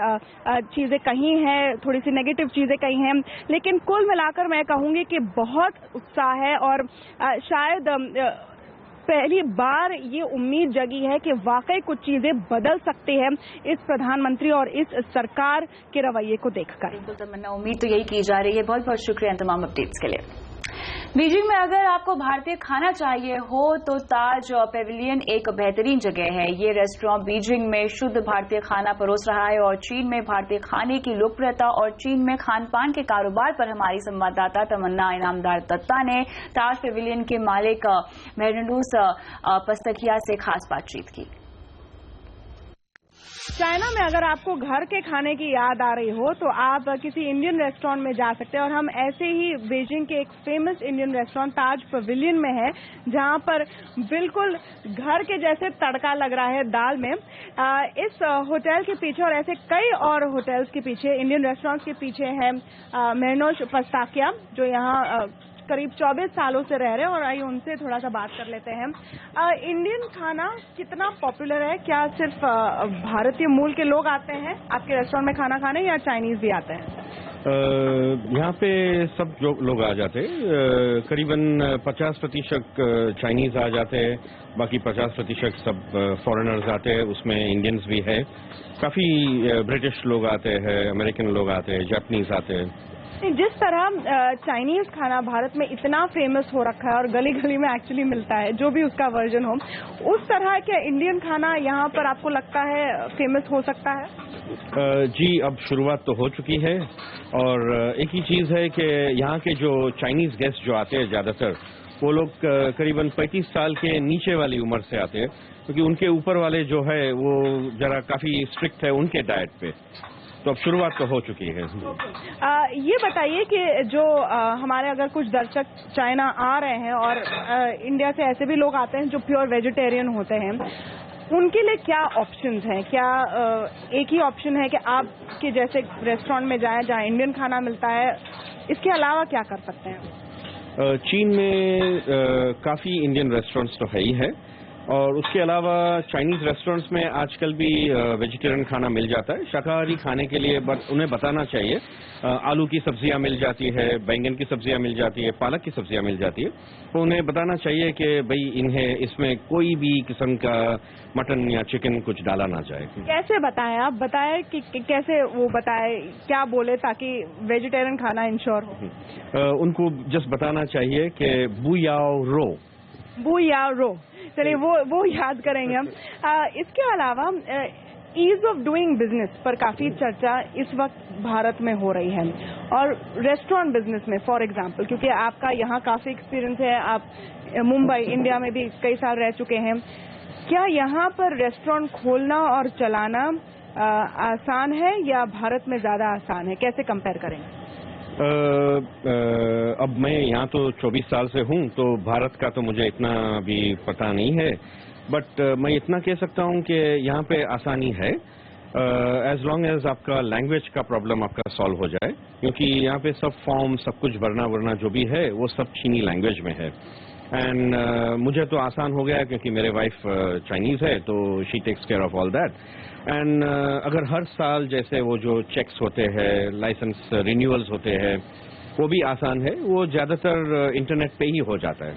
चीजें कही हैं, थोड़ी सी नेगेटिव चीजें कही हैं। लेकिन कुल मिलाकर मैं कहूंगी कि बहुत उत्साह है और शायद पहली बार ये उम्मीद जगी है कि वाकई कुछ चीजें बदल सकती हैं इस प्रधानमंत्री और इस सरकार के रवैये को देखकर। बिल्कुल तमन्ना, उम्मीद तो यही की जा रही है। बहुत बहुत शुक्रिया इन तमाम अपडेट्स के लिए। बीजिंग में अगर आपको भारतीय खाना चाहिए हो तो ताज पेविलियन एक बेहतरीन जगह है। ये रेस्टोरेंट बीजिंग में शुद्ध भारतीय खाना परोस रहा है और चीन में भारतीय खाने की लोकप्रियता और चीन में खान पान के कारोबार पर हमारी संवाददाता तमन्ना इनामदार दत्ता ने ताज पेविलियन के मालिक मेहरनूस पस्तकिया से खास बातचीत की। चाइना में अगर आपको घर के खाने की याद आ रही हो तो आप किसी इंडियन रेस्टोरेंट में जा सकते हैं और हम ऐसे ही बीजिंग के एक फेमस इंडियन रेस्टोरेंट ताज पेविलियन में है, जहां पर बिल्कुल घर के जैसे तड़का लग रहा है दाल में। इस होटल के पीछे और ऐसे कई और होटल्स के पीछे, इंडियन रेस्टोरेंट्स के पीछे है मेहरनूस पस्ताकिया, जो यहाँ करीब 24 सालों से रह रहे हैं और आइए उनसे थोड़ा सा बात कर लेते हैं। इंडियन खाना कितना पॉपुलर है? क्या सिर्फ भारतीय मूल के लोग आते हैं आपके रेस्टोरेंट में खाना खाने या चाइनीज भी आते हैं? यहाँ पे सब लोग आ जाते हैं। करीबन 50% चाइनीज आ जाते हैं, बाकी 50% सब फॉरेनर्स आते हैं, उसमें इंडियंस भी है। काफी ब्रिटिश लोग आते हैं, अमेरिकन लोग आते हैं, जापानीज आते हैं। जिस तरह चाइनीज खाना भारत में इतना फेमस हो रखा है और गली गली में एक्चुअली मिलता है, जो भी उसका वर्जन हो, उस तरह क्या इंडियन खाना यहाँ पर आपको लगता है फेमस हो सकता है? जी, अब शुरुआत तो हो चुकी है और एक ही चीज है कि यहाँ के जो चाइनीज गेस्ट जो आते हैं ज्यादातर, वो लोग करीबन 35 साल के नीचे वाली उम्र से आते हैं, क्योंकि उनके ऊपर वाले जो है वो जरा काफी स्ट्रिक्ट है उनके डाइट पे। तो अब शुरुआत तो हो चुकी है। ये बताइए कि जो हमारे अगर कुछ दर्शक चाइना आ रहे हैं और इंडिया से ऐसे भी लोग आते हैं जो प्योर वेजिटेरियन होते हैं, उनके लिए क्या ऑप्शंस हैं? क्या एक ही ऑप्शन है कि आपके जैसे रेस्टोरेंट में जाएं जहां इंडियन खाना मिलता है? इसके अलावा क्या कर सकते हैं? चीन में काफी इंडियन रेस्टोरेंट्स तो है ही है और उसके अलावा चाइनीज रेस्टोरेंट्स में आजकल भी वेजिटेरियन खाना मिल जाता है। शाकाहारी खाने के लिए उन्हें बताना चाहिए। आलू की सब्जियां मिल जाती है, बैंगन की सब्जियां मिल जाती है, पालक की सब्जियां मिल जाती है। तो उन्हें बताना चाहिए कि भाई इन्हें इसमें कोई भी किस्म का मटन या चिकन कुछ डाला ना जाए। कैसे बताएं आप? बताएं कि कैसे वो बताएं, क्या बोले ताकि वेजिटेरियन खाना इंश्योर हो? उनको जस्ट बताना चाहिए कि बू याओ रो। चलिए वो याद करेंगे हम। इसके अलावा ईज ऑफ डूइंग बिजनेस पर काफी चर्चा इस वक्त भारत में हो रही है और रेस्टोरेंट बिजनेस में फॉर एग्जांपल, क्योंकि आपका यहाँ काफी एक्सपीरियंस है, आप मुंबई इंडिया में भी कई साल रह चुके हैं। क्या यहाँ पर रेस्टोरेंट खोलना और चलाना आसान है या भारत में ज्यादा आसान है? कैसे कंपेयर करेंगे? अब मैं यहाँ तो 24 साल से हूँ, तो भारत का तो मुझे इतना भी पता नहीं है, बट मैं इतना कह सकता हूँ कि यहाँ पे आसानी है एज लॉन्ग एज आपका लैंग्वेज का प्रॉब्लम आपका सॉल्व हो जाए, क्योंकि यहाँ पे सब फॉर्म सब कुछ भरना जो भी है वो सब चीनी लैंग्वेज में है। एंड मुझे तो आसान हो गया क्योंकि मेरे वाइफ चाइनीज है, तो she takes care of all that. And अगर हर साल जैसे वो जो चेक्स होते हैं, लाइसेंस रिन्यूअल्स होते हैं, वो भी आसान है, वो ज्यादातर इंटरनेट पे ही हो जाता है।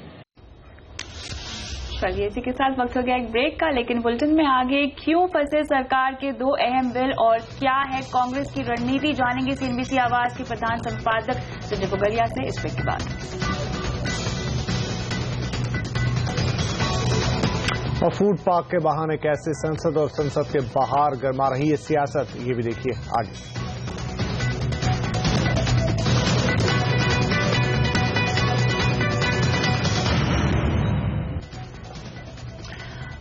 चलिए, इसी के साथ वक्त हो गया एक ब्रेक का, लेकिन बुलेटिन में आगे क्यों फंसे सरकार के 2 अहम बिल और क्या है कांग्रेस की रणनीति, जानेंगे CNBC आवाज के प्रधान संपादक संजय पुगलिया से इस ब्रेक के बाद। और फूड पार्क के बहाने कैसे संसद और संसद के बाहर गरमा रही है सियासत, ये भी देखिए आगे।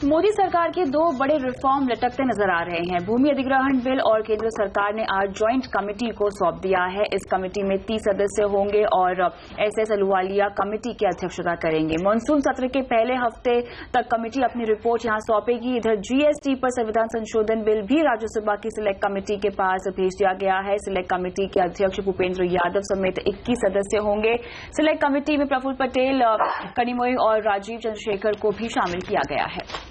मोदी सरकार के 2 बड़े रिफॉर्म लटकते नजर आ रहे हैं। भूमि अधिग्रहण बिल और केंद्र सरकार ने आज ज्वाइंट कमेटी को सौंप दिया है। इस कमेटी में 30 सदस्य होंगे और SS अहलूवालिया कमेटी की अध्यक्षता करेंगे। मानसून सत्र के पहले हफ्ते तक कमेटी अपनी रिपोर्ट यहां सौंपेगी। इधर GST पर संविधान संशोधन बिल भी राज्यसभा की सिलेक्ट कमेटी के पास भेज दिया गया है। सिलेक्ट कमेटी के अध्यक्ष भूपेंद्र यादव समेत 21 सदस्य होंगे। सिलेक्ट कमेटी में प्रफुल्ल पटेल, कनिमोई और राजीव चंद्रशेखर को भी शामिल किया गया है।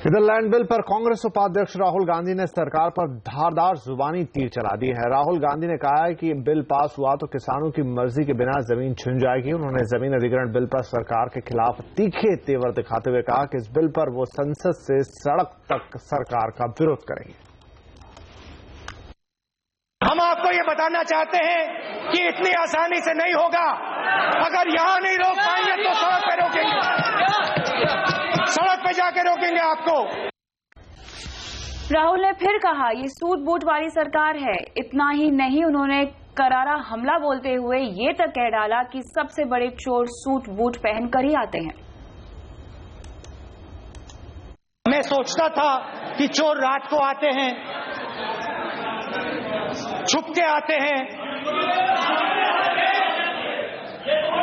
इधर लैंड बिल पर कांग्रेस उपाध्यक्ष राहुल गांधी ने सरकार पर धारदार जुबानी तीर चला दी है। राहुल गांधी ने कहा है कि बिल पास हुआ तो किसानों की मर्जी के बिना जमीन छिन जाएगी। उन्होंने जमीन अधिग्रहण बिल पर सरकार के खिलाफ तीखे तेवर दिखाते हुए कहा कि इस बिल पर वो संसद से सड़क तक सरकार का विरोध करेंगे। हम आपको ये बताना चाहते हैं कि इतनी आसानी से नहीं होगा। अगर यहां नहीं रोक पाएंगे तो सड़क पे रोकेंगे, सड़क पे जाके रोकेंगे आपको। राहुल ने फिर कहा ये सूट बूट वाली सरकार है। इतना ही नहीं, उन्होंने करारा हमला बोलते हुए ये तक कह डाला कि सबसे बड़े चोर सूट बूट पहनकर ही आते हैं। मैं सोचता था कि चोर रात को आते हैं, छुप के आते हैं,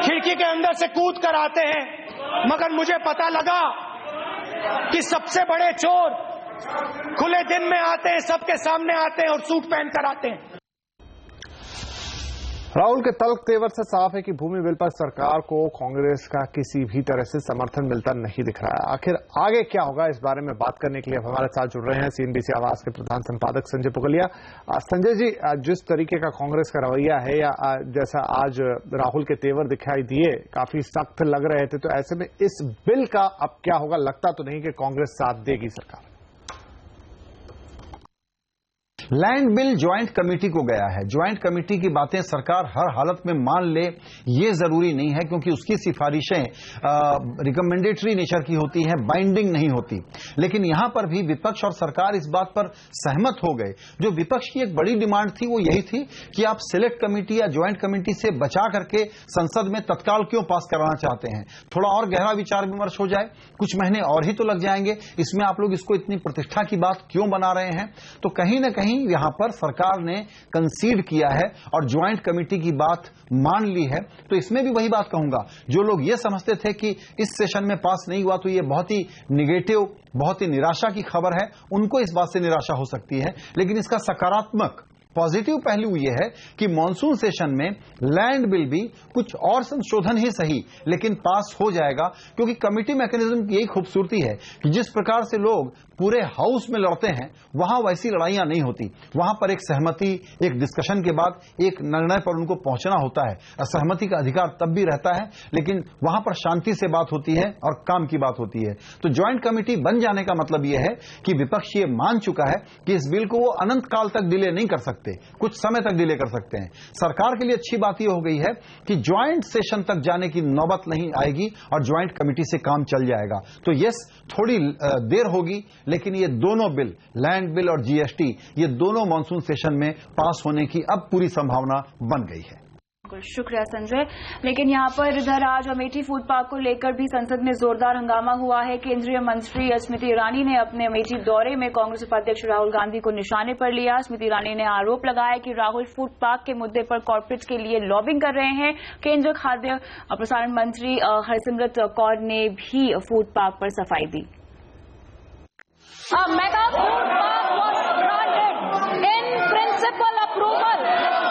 खिड़की के अंदर से कूद कर आते हैं, मगर मुझे पता लगा कि सबसे बड़े चोर खुले दिन में आते हैं, सबके सामने आते हैं और सूट पहनकर आते हैं। राहुल के तल्ख तेवर से साफ है कि भूमि बिल पर सरकार को कांग्रेस का किसी भी तरह से समर्थन मिलता नहीं दिख रहा है। आखिर आगे क्या होगा, इस बारे में बात करने के लिए अब हमारे साथ जुड़ रहे हैं CNBC आवाज के प्रधान संपादक संजय पुगलिया। संजय जी, जिस तरीके का कांग्रेस का रवैया है या जैसा आज राहुल के तेवर दिखाई दिए काफी सख्त लग रहे थे, तो ऐसे में इस बिल का अब क्या होगा? लगता तो नहीं कि कांग्रेस साथ देगी सरकार। लैंड बिल ज्वाइंट कमेटी को गया है। ज्वाइंट कमेटी की बातें सरकार हर हालत में मान ले ये जरूरी नहीं है, क्योंकि उसकी सिफारिशें रिकमेंडेटरी नेचर की होती हैं, बाइंडिंग नहीं होती। लेकिन यहां पर भी विपक्ष और सरकार इस बात पर सहमत हो गए। जो विपक्ष की एक बड़ी डिमांड थी वो यही थी कि आप सिलेक्ट कमेटी या ज्वाइंट कमेटी से बचा करके संसद में तत्काल क्यों पास कराना चाहते हैं? थोड़ा और गहरा विचार विमर्श हो जाए, कुछ महीने और ही तो लग जाएंगे, इसमें आप लोग इसको इतनी प्रतिष्ठा की बात क्यों बना रहे हैं? तो कहीं ना कहीं यहां पर सरकार ने कंसीड किया है और ज्वाइंट कमेटी की बात मान ली है। तो इसमें भी वही बात कहूंगा, जो लोग ये समझते थे कि इस सेशन में पास नहीं हुआ तो ये बहुत ही निगेटिव, बहुत ही निराशा की खबर है, उनको इस बात से निराशा हो सकती है। लेकिन इसका सकारात्मक पॉजिटिव पहलू यह है कि मॉनसून सेशन में लैंड बिल भी कुछ और संशोधन ही सही लेकिन पास हो जाएगा, क्योंकि कमेटी मैकेनिज्म की यही खूबसूरती है कि जिस प्रकार से लोग पूरे हाउस में लड़ते हैं वहां वैसी लड़ाइयां नहीं होती। वहां पर एक सहमति, एक डिस्कशन के बाद एक निर्णय पर उनको पहुंचना होता है। असहमति का अधिकार तब भी रहता है, लेकिन वहां पर शांति से बात होती है और काम की बात होती है। तो ज्वाइंट कमेटी बन जाने का मतलब यह है कि विपक्ष ये मान चुका है कि इस बिल को वो अनंत काल तक डिले नहीं कर सकते, कुछ समय तक डिले कर सकते हैं। सरकार के लिए अच्छी बात यह हो गई है कि ज्वाइंट सेशन तक जाने की नौबत नहीं आएगी और ज्वाइंट कमेटी से काम चल जाएगा। तो यस, थोड़ी देर होगी, लेकिन ये दोनों बिल, लैंड बिल और GST, ये दोनों मॉनसून सेशन में पास होने की अब पूरी संभावना बन गई है। शुक्रिया संजय। लेकिन यहाँ पर इधर आज अमेठी फूड पार्क को लेकर भी संसद में जोरदार हंगामा हुआ है। केंद्रीय मंत्री स्मृति ईरानी ने अपने अमेठी दौरे में कांग्रेस उपाध्यक्ष राहुल गांधी को निशाने पर लिया। स्मृति ईरानी ने आरोप लगाया कि राहुल फूड पार्क के मुद्दे पर कॉर्पोरेट्स के लिए लॉबिंग कर रहे हैं। केंद्रीय खाद्य प्रसारण मंत्री हरसिमरत कौर ने भी फूड पार्क पर सफाई दी। Mega food park was granted in principle approval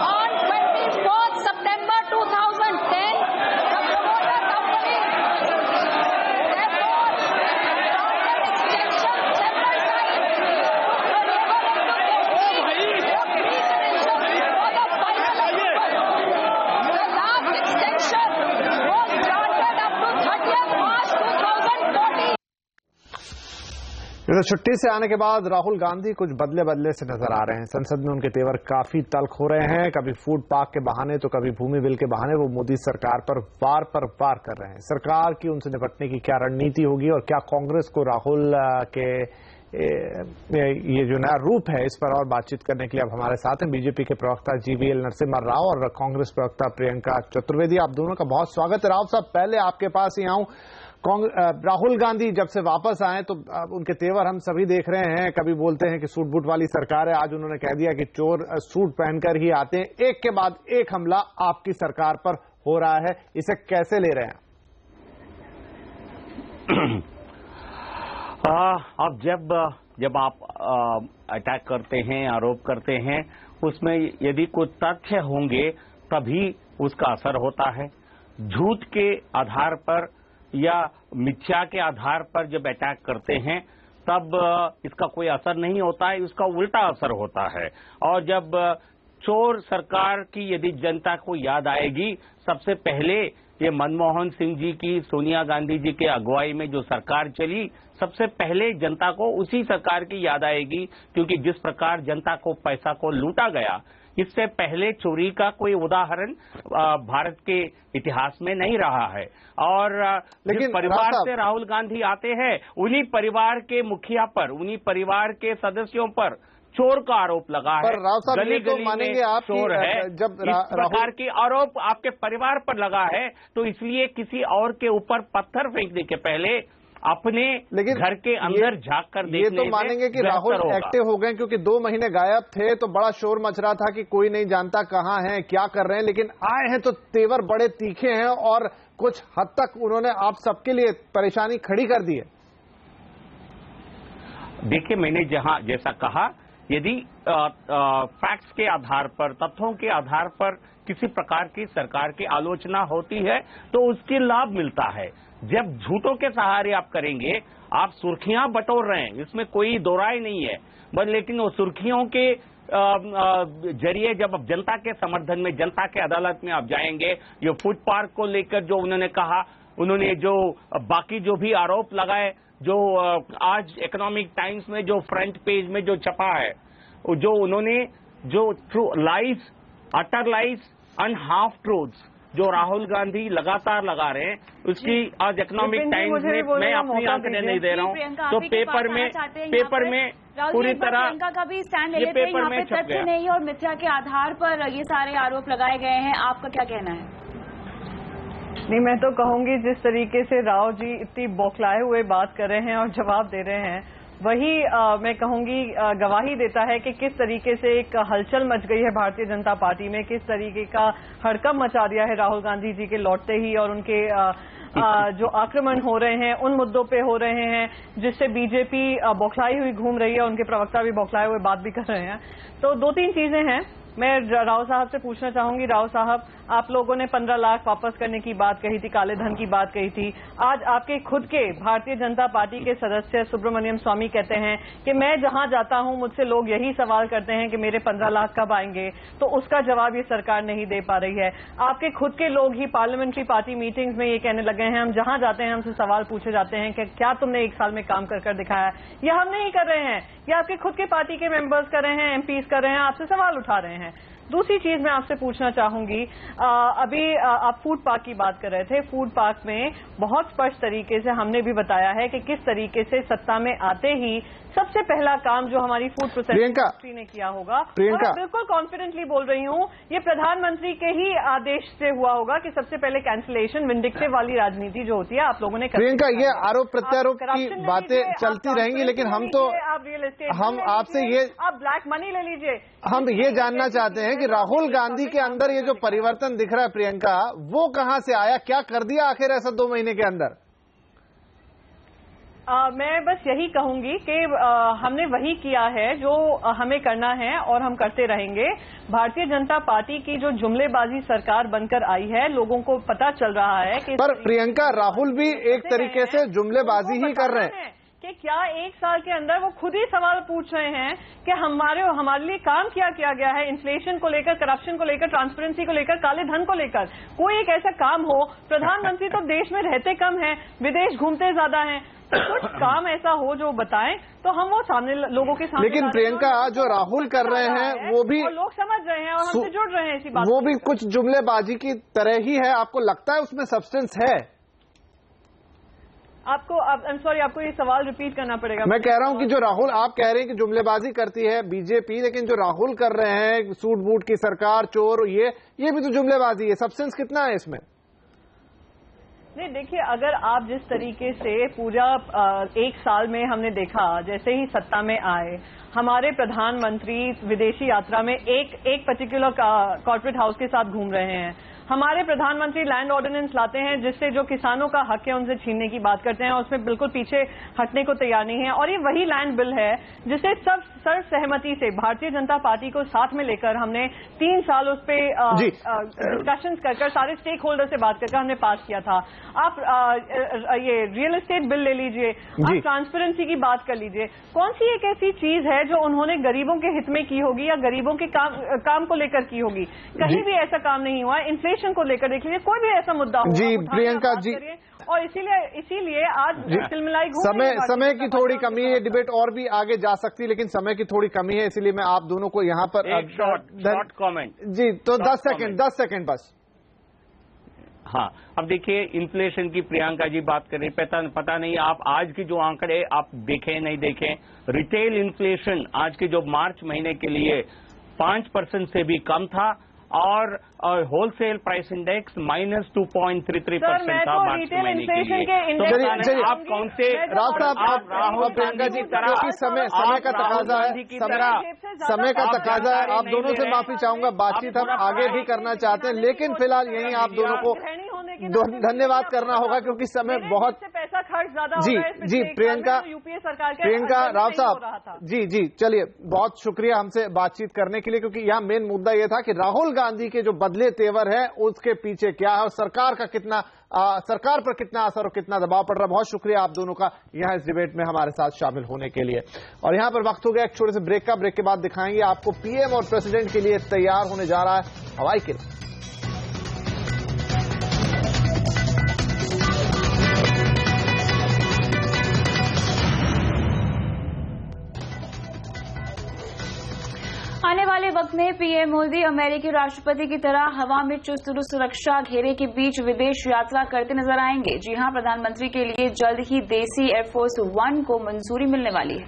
on 24th September 2010. The promoter company therefore started extension several times to enable it to complete the pre-credentials for the final approval. The last extension was granted up to 30th March 2014. इधर छुट्टी से आने के बाद राहुल गांधी कुछ बदले बदले से नजर आ रहे हैं। संसद में उनके तेवर काफी तल्ख हो रहे हैं। कभी फूड पार्क के बहाने तो कभी भूमि बिल के बहाने वो मोदी सरकार पर वार कर रहे हैं। सरकार की उनसे निपटने की क्या रणनीति होगी और क्या कांग्रेस को राहुल के ये जो नया रूप है इस पर और बातचीत करने के लिए अब हमारे साथ हैं बीजेपी के प्रवक्ता GVL नरसिम्हा राव और कांग्रेस प्रवक्ता प्रियंका चतुर्वेदी। आप दोनों का बहुत स्वागत है। राव साहब, पहले आपके पास ही आऊं। राहुल गांधी जब से वापस आए तो उनके तेवर हम सभी देख रहे हैं। कभी बोलते हैं कि सूट बूट वाली सरकार है, आज उन्होंने कह दिया कि चोर सूट पहनकर ही आते हैं। एक के बाद एक हमला आपकी सरकार पर हो रहा है, इसे कैसे ले रहे हैं? अब जब आप अटैक करते हैं, आरोप करते हैं, उसमें यदि कुछ तथ्य होंगे तभी उसका असर होता है। झूठ के आधार पर या मिथ्या के आधार पर जब अटैक करते हैं तब इसका कोई असर नहीं होता है, इसका उल्टा असर होता है। और जब चोर सरकार की यदि जनता को याद आएगी, सबसे पहले ये मनमोहन सिंह जी की, सोनिया गांधी जी के अगुवाई में जो सरकार चली, सबसे पहले जनता को उसी सरकार की याद आएगी, क्योंकि जिस प्रकार जनता को पैसा को लूटा गया, इससे पहले चोरी का कोई उदाहरण भारत के इतिहास में नहीं रहा है। और जिस परिवार से राहुल गांधी आते हैं, उन्हीं परिवार के मुखिया पर, उन्हीं परिवार के सदस्यों पर चोर का आरोप लगा है। गली गली में चोर है। जब इस प्रकार की आरोप आपके परिवार पर लगा है, तो इसलिए किसी और के ऊपर पत्थर फेंकने के पहले अपने घर के अंदर झांक कर देखने ये तो मानेंगे कि राहुल एक्टिव हो गए, क्योंकि 2 महीने गायब थे तो बड़ा शोर मच रहा था कि कोई नहीं जानता कहां हैं, क्या कर रहे हैं, लेकिन आए हैं तो तेवर बड़े तीखे हैं और कुछ हद तक उन्होंने आप सबके लिए परेशानी खड़ी कर दी है। देखिए, मैंने जैसा कहा, यदि फैक्ट्स के आधार पर, तथ्यों के आधार पर किसी प्रकार की सरकार की आलोचना होती है तो उसकी लाभ मिलता है। जब झूठों के सहारे आप करेंगे, आप सुर्खियां बटोर रहे हैं, इसमें कोई दो राय नहीं है, बस लेकिन वो सुर्खियों के जरिए जब आप जनता के समर्थन में, जनता के अदालत में आप जाएंगे, ये फूड पार्क को लेकर जो उन्होंने कहा, उन्होंने जो बाकी जो भी आरोप लगाए, जो आज इकोनॉमिक टाइम्स में जो फ्रंट पेज में जो छपा है, जो उन्होंने जो true lies, utter lies and half truths जो राहुल गांधी लगातार लगा रहे हैं, उसकी आज इकोनॉमिक टाइम्स में मैं अपनी आंकड़े नहीं दे रहा हूं, तो पेपर में पूरी तरह प्रियंका का भी स्टैंड ले लेते हैं। यहाँ पे तथ्य नहीं और मिथ्या के आधार पर ये सारे आरोप लगाए गए हैं, आपका क्या कहना है? नहीं, मैं तो कहूंगी जिस तरीके से राव जी इतनी बौखलाए हुए बात कर रहे हैं और जवाब दे रहे हैं, वही मैं कहूंगी गवाही देता है कि किस तरीके से एक हलचल मच गई है भारतीय जनता पार्टी में, किस तरीके का हड़कंप मचा दिया है राहुल गांधी जी के लौटते ही, और उनके जो आक्रमण हो रहे हैं उन मुद्दों पे हो रहे हैं जिससे बीजेपी बौखलाई हुई घूम रही है, उनके प्रवक्ता भी बौखलाए हुए बात भी कर रहे हैं। तो 2-3 चीजें हैं। मैं राव साहब से पूछना चाहूंगी, राव साहब, आप लोगों ने 15 लाख वापस करने की बात कही थी, काले धन की बात कही थी। आज आपके खुद के भारतीय जनता पार्टी के सदस्य सुब्रमण्यम स्वामी कहते हैं कि मैं जहां जाता हूं मुझसे लोग यही सवाल करते हैं कि मेरे 15 लाख कब आएंगे, तो उसका जवाब ये सरकार नहीं दे पा रही है। आपके खुद के लोग ही पार्लियामेंट्री पार्टी मीटिंग्स में ये कहने लगे हैं, हम जहां जाते हैं हमसे सवाल पूछे जाते हैं कि क्या तुमने 1 साल में काम कर दिखाया। यह हम नहीं कर रहे हैं, ये आपके खुद के पार्टी के मेंबर्स कर रहे हैं, एमपीज कर रहे हैं, आपसे सवाल उठा रहे हैं। दूसरी चीज मैं आपसे पूछना चाहूंगी, अभी आप फूड पार्क की बात कर रहे थे। फूड पार्क में बहुत स्पष्ट तरीके से हमने भी बताया है कि किस तरीके से सत्ता में आते ही सबसे पहला काम जो हमारी फूड प्रोसेसिंग इंडस्ट्री ने किया होगा, और मैं बिल्कुल कॉन्फिडेंटली बोल रही हूँ, ये प्रधानमंत्री के ही आदेश से हुआ होगा कि सबसे पहले कैंसिलेशन, विंडिक्टिव वाली राजनीति जो होती है आप लोगों ने। प्रियंका, ये आरोप प्रत्यारोप की बातें चलती रहेंगी, लेकिन हम तो हम आपसे ये, आप ब्लैक मनी ले लीजिए, हम ये जानना चाहते हैं कि राहुल गांधी के अंदर ये जो परिवर्तन दिख रहा है प्रियंका, वो कहां से आया, क्या कर दिया आखिर ऐसा 2 महीने के अंदर? मैं बस यही कहूंगी कि हमने वही किया है जो हमें करना है और हम करते रहेंगे। भारतीय जनता पार्टी की जो जुमलेबाजी सरकार बनकर आई है, लोगों को पता चल रहा है कि, पर प्रियंका, राहुल भी एक तरीके से जुमलेबाजी ही कर रहे हैं कि क्या 1 साल के अंदर वो खुद ही सवाल पूछ रहे हैं कि हमारे लिए काम क्या किया गया है, इन्फ्लेशन को लेकर, करप्शन को लेकर, ट्रांसपेरेंसी को लेकर, काले धन को लेकर। कोई एक ऐसा काम हो, प्रधानमंत्री तो देश में रहते कम हैं, विदेश घूमते ज्यादा हैं, तो कुछ काम ऐसा हो जो बताएं तो हम वो सामने लोगों के सामने। लेकिन प्रियंका, जो राहुल कर रहे हैं वो भी लोग समझ रहे हैं और हमसे जुड़ रहे हैं इसी बात, वो भी कुछ जुमलेबाजी की तरह ही है। आपको लगता है उसमें सब्सटेंस है? आपको आपको ये सवाल रिपीट करना पड़ेगा। मैं कह रहा हूं कि जो राहुल, आप कह रहे हैं कि जुमलेबाजी करती है बीजेपी, लेकिन जो राहुल कर रहे हैं, सूट बूट की सरकार, चोर, ये भी तो जुमलेबाजी है। सब्सटेंस कितना है इसमें? नहीं, देखिए, अगर आप जिस तरीके से पूरा 1 साल में हमने देखा, जैसे ही सत्ता में आए, हमारे प्रधानमंत्री विदेशी यात्रा में एक पर्टिकुलर कॉर्पोरेट हाउस के साथ घूम रहे हैं। हमारे प्रधानमंत्री लैंड ऑर्डिनेंस लाते हैं जिससे जो किसानों का हक है उनसे छीनने की बात करते हैं, और उसमें बिल्कुल पीछे हटने को तैयार नहीं है। और ये वही लैंड बिल है जिसे सब सर्वसहमति से भारतीय जनता पार्टी को साथ में लेकर हमने 3 साल उस पर डिस्कशंस कर सारे स्टेक होल्डर से बात कर हमने पास किया था। आप ये रियल एस्टेट बिल ले लीजिए, आप ट्रांसपेरेंसी की बात कर लीजिए। कौन सी एक ऐसी चीज है जो उन्होंने गरीबों के हित में की होगी या गरीबों के काम को लेकर की होगी? कहीं भी ऐसा काम नहीं हुआ। इन्फ्लेशन इन्फ्लेशन को लेकर देख लीजिए, कोई भी ऐसा मुद्दा हो जी प्रियंका जी, और इसीलिए आज तिलमिलाई समय की थोड़ी कमी है, डिबेट और भी आगे जा सकती है लेकिन समय की थोड़ी कमी है, इसलिए मैं आप दोनों को यहाँ पर एक शॉर्ट कमेंट जी, तो 10 सेकंड बस। हाँ, अब देखिए इन्फ्लेशन की प्रियंका जी बात कर रही, पता नहीं आप आज की जो आंकड़े आप देखें नहीं देखें, रिटेल इन्फ्लेशन आज के जो मार्च महीने के लिए 5% से भी कम था और होलसेल प्राइस इंडेक्स -2.33% था मार्च महीने के लिए। आप कौन से राव साहब, राहुल प्रियंका जी, क्योंकि समय का तकाजा है, आप दोनों से माफी चाहूंगा, बातचीत हम आगे भी करना चाहते हैं लेकिन फिलहाल यहीं आप दोनों को धन्यवाद करना होगा क्योंकि समय बहुत पैसा खर्च ज्यादा जी प्रियंका राव साहब जी चलिए, बहुत शुक्रिया हमसे बातचीत करने के लिए, क्योंकि यहाँ मेन मुद्दा यह था कि राहुल गांधी के जो बदले तेवर है उसके पीछे क्या है और सरकार पर कितना असर और कितना दबाव पड़ रहा है। बहुत शुक्रिया आप दोनों का यहाँ इस डिबेट में हमारे साथ शामिल होने के लिए। और यहाँ पर वक्त हो गया एक छोटे से ब्रेक का। ब्रेक के बाद दिखाएंगे आपको पीएम और प्रेसिडेंट के लिए तैयार होने जा रहा है हवाई किला। आने वाले वक्त में पीएम मोदी अमेरिकी राष्ट्रपति की तरह हवा में चुस्त सुरक्षा घेरे के बीच विदेश यात्रा करते नजर आएंगे। जी हां, प्रधानमंत्री के लिए जल्द ही देसी एयरफोर्स 1 को मंजूरी मिलने वाली है।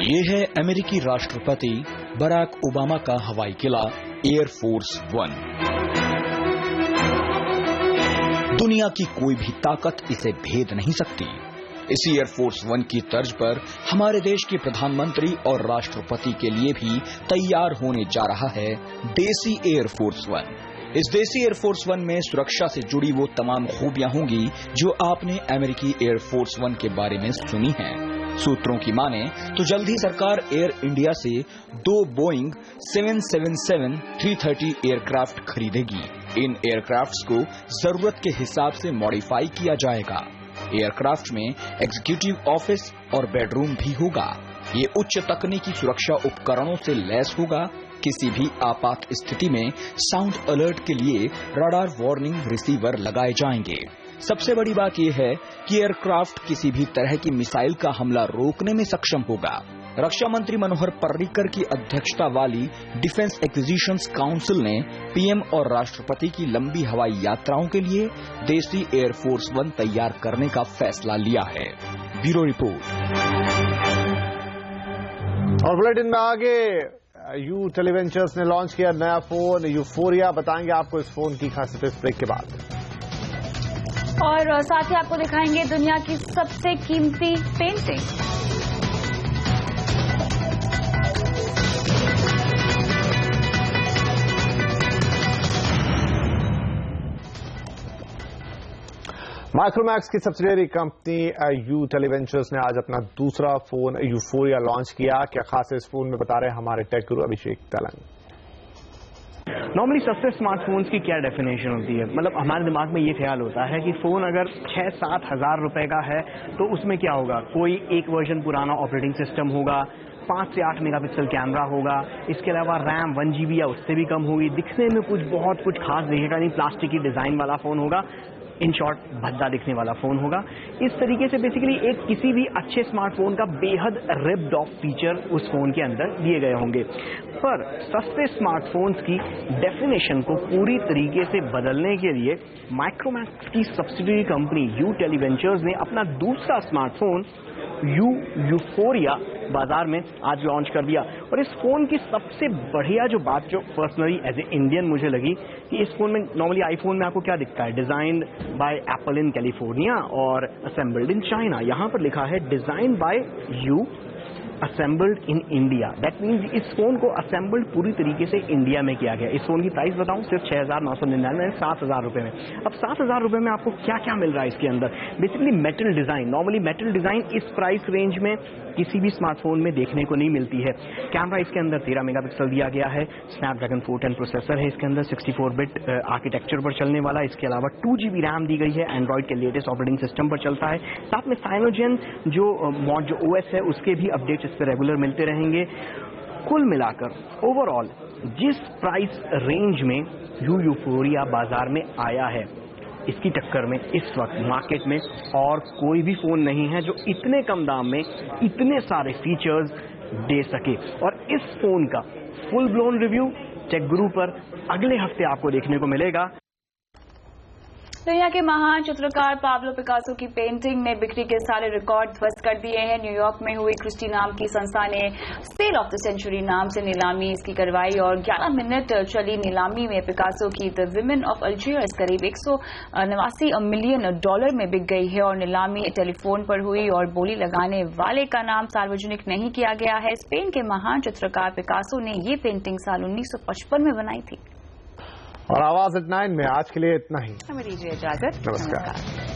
ये है अमेरिकी राष्ट्रपति बराक ओबामा का हवाई किला एयरफोर्स 1। दुनिया की कोई भी ताकत इसे भेद नहीं सकती। इसी एयरफोर्स 1 की तर्ज पर हमारे देश के प्रधानमंत्री और राष्ट्रपति के लिए भी तैयार होने जा रहा है देसी एयरफोर्स 1। इस देसी एयरफोर्स 1 में सुरक्षा से जुड़ी वो तमाम खूबियां होंगी जो आपने अमेरिकी एयरफोर्स 1 के बारे में सुनी हैं। सूत्रों की माने तो जल्द ही सरकार एयर इंडिया से 2 बोइंग 777-330 एयरक्राफ्ट खरीदेगी। इन एयरक्राफ्ट्स को जरूरत के हिसाब से मॉडिफाई किया जाएगा। एयरक्राफ्ट में एग्जीक्यूटिव ऑफिस और बेडरूम भी होगा। ये उच्च तकनीकी सुरक्षा उपकरणों से लैस होगा। किसी भी आपात स्थिति में साउंड अलर्ट के लिए रडार वार्निंग रिसीवर लगाए जाएंगे। सबसे बड़ी बात यह है कि एयरक्राफ्ट किसी भी तरह की मिसाइल का हमला रोकने में सक्षम होगा। रक्षा मंत्री मनोहर पर्रिकर की अध्यक्षता वाली डिफेंस एक्विजिशंस काउंसिल ने पीएम और राष्ट्रपति की लंबी हवाई यात्राओं के लिए देसी एयरफोर्स 1 तैयार करने का फैसला लिया है। Bureau report. और बुलेटिन में आगे यू टेलीवेंचर्स ने लॉन्च किया नया फोन यूफोरिया। बताएंगे आपको इस फोन की खासियत इस ब्रेक के बाद, और साथ ही आपको दिखाएंगे दुनिया की सबसे कीमती पेंटिंग। माइक्रोमैक्स की सब्सिडियरी कंपनी यू टेलीवेंचर्स ने आज अपना दूसरा फोन यूफोरिया लॉन्च किया। क्या खास है इस फोन में, बता रहे हैं हमारे टेक गुरु अभिषेक तलंग। नॉर्मली सस्ते स्मार्टफोन्स की क्या डेफिनेशन होती है, मतलब हमारे दिमाग में ये ख्याल होता है कि फ़ोन अगर 6-7 हज़ार रुपए का है तो उसमें क्या होगा, कोई एक वर्जन पुराना ऑपरेटिंग सिस्टम होगा, 5 से 8 मेगापिक्सल कैमरा होगा, इसके अलावा रैम 1 GB या उससे भी कम होगी, दिखने में बहुत कुछ खास दिखेगा नहीं, प्लास्टिक की डिज़ाइन वाला फ़ोन होगा, इन शॉर्ट भद्दा दिखने वाला फोन होगा। इस तरीके से बेसिकली एक किसी भी अच्छे स्मार्टफोन का बेहद रिप्ड ऑफ फीचर उस फोन के अंदर दिए गए होंगे। पर सस्ते स्मार्टफोन्स की डेफिनेशन को पूरी तरीके से बदलने के लिए माइक्रोमैक्स की सब्सिडियरी कंपनी यू टेलीवेंचर्स ने अपना दूसरा स्मार्टफोन यूफोरिया बाजार में आज लॉन्च कर दिया। और इस फोन की सबसे बढ़िया जो बात जो पर्सनली एज ए इंडियन मुझे लगी कि इस फोन में नॉर्मली आईफोन में आपको क्या दिखता है, designed bye apple in California और असेंबल्ड इन चाइना। यहां पर लिखा है design by you assembled in India. That means इस फोन को असेंबल्ड पूरी तरीके से इंडिया में किया गया। इस फोन की प्राइस बताऊं, सिर्फ 6,999 7,000 रुपए में। अब 7,000 रुपए में आपको क्या क्या मिल रहा है इसके अंदर, basically metal design. Normally metal design इस प्राइस रेंज में किसी भी स्मार्टफोन में देखने को नहीं मिलती है। कैमरा इसके अंदर 13 मेगापिक्सल दिया गया है, स्नैपड्रैगन 410 प्रोसेसर है इसके अंदर, 64 बिट आर्किटेक्चर पर चलने वाला। इसके अलावा 2 GB रैम दी गई है, एंड्रॉइड के लेटेस्ट ऑपरेटिंग सिस्टम पर चलता है। साथ में साइनोजेन जो OS है उसके भी अपडेट्स इस पर रेगुलर मिलते रहेंगे। कुल मिलाकर ओवरऑल जिस प्राइस रेंज में यूफोरिया बाजार में आया है, इसकी टक्कर में इस वक्त मार्केट में और कोई भी फोन नहीं है जो इतने कम दाम में इतने सारे फीचर्स दे सके। और इस फोन का फुल ब्लोन रिव्यू टेक गुरु पर अगले हफ्ते आपको देखने को मिलेगा। दुनिया के महान चित्रकार पाब्लो पिकासो की पेंटिंग ने बिक्री के सारे रिकॉर्ड ध्वस्त कर दिए हैं। न्यूयॉर्क में हुई क्रिस्टी नाम की संस्था ने सेल ऑफ द सेंचुरी नाम से नीलामी इसकी करवाई और 11 मिनट चली नीलामी में पिकासो की द विमेन ऑफ अल्जीयर्स करीब $189 मिलियन में बिक गई है। और नीलामी टेलीफोन पर हुई और बोली लगाने वाले का नाम सार्वजनिक नहीं किया गया है। स्पेन के महान चित्रकार पिकासो ने ये पेंटिंग साल 1955 में बनाई थी। और आवाज एट 9 में आज के लिए इतना ही। हमें दीजिए इजाजत। नमस्कार।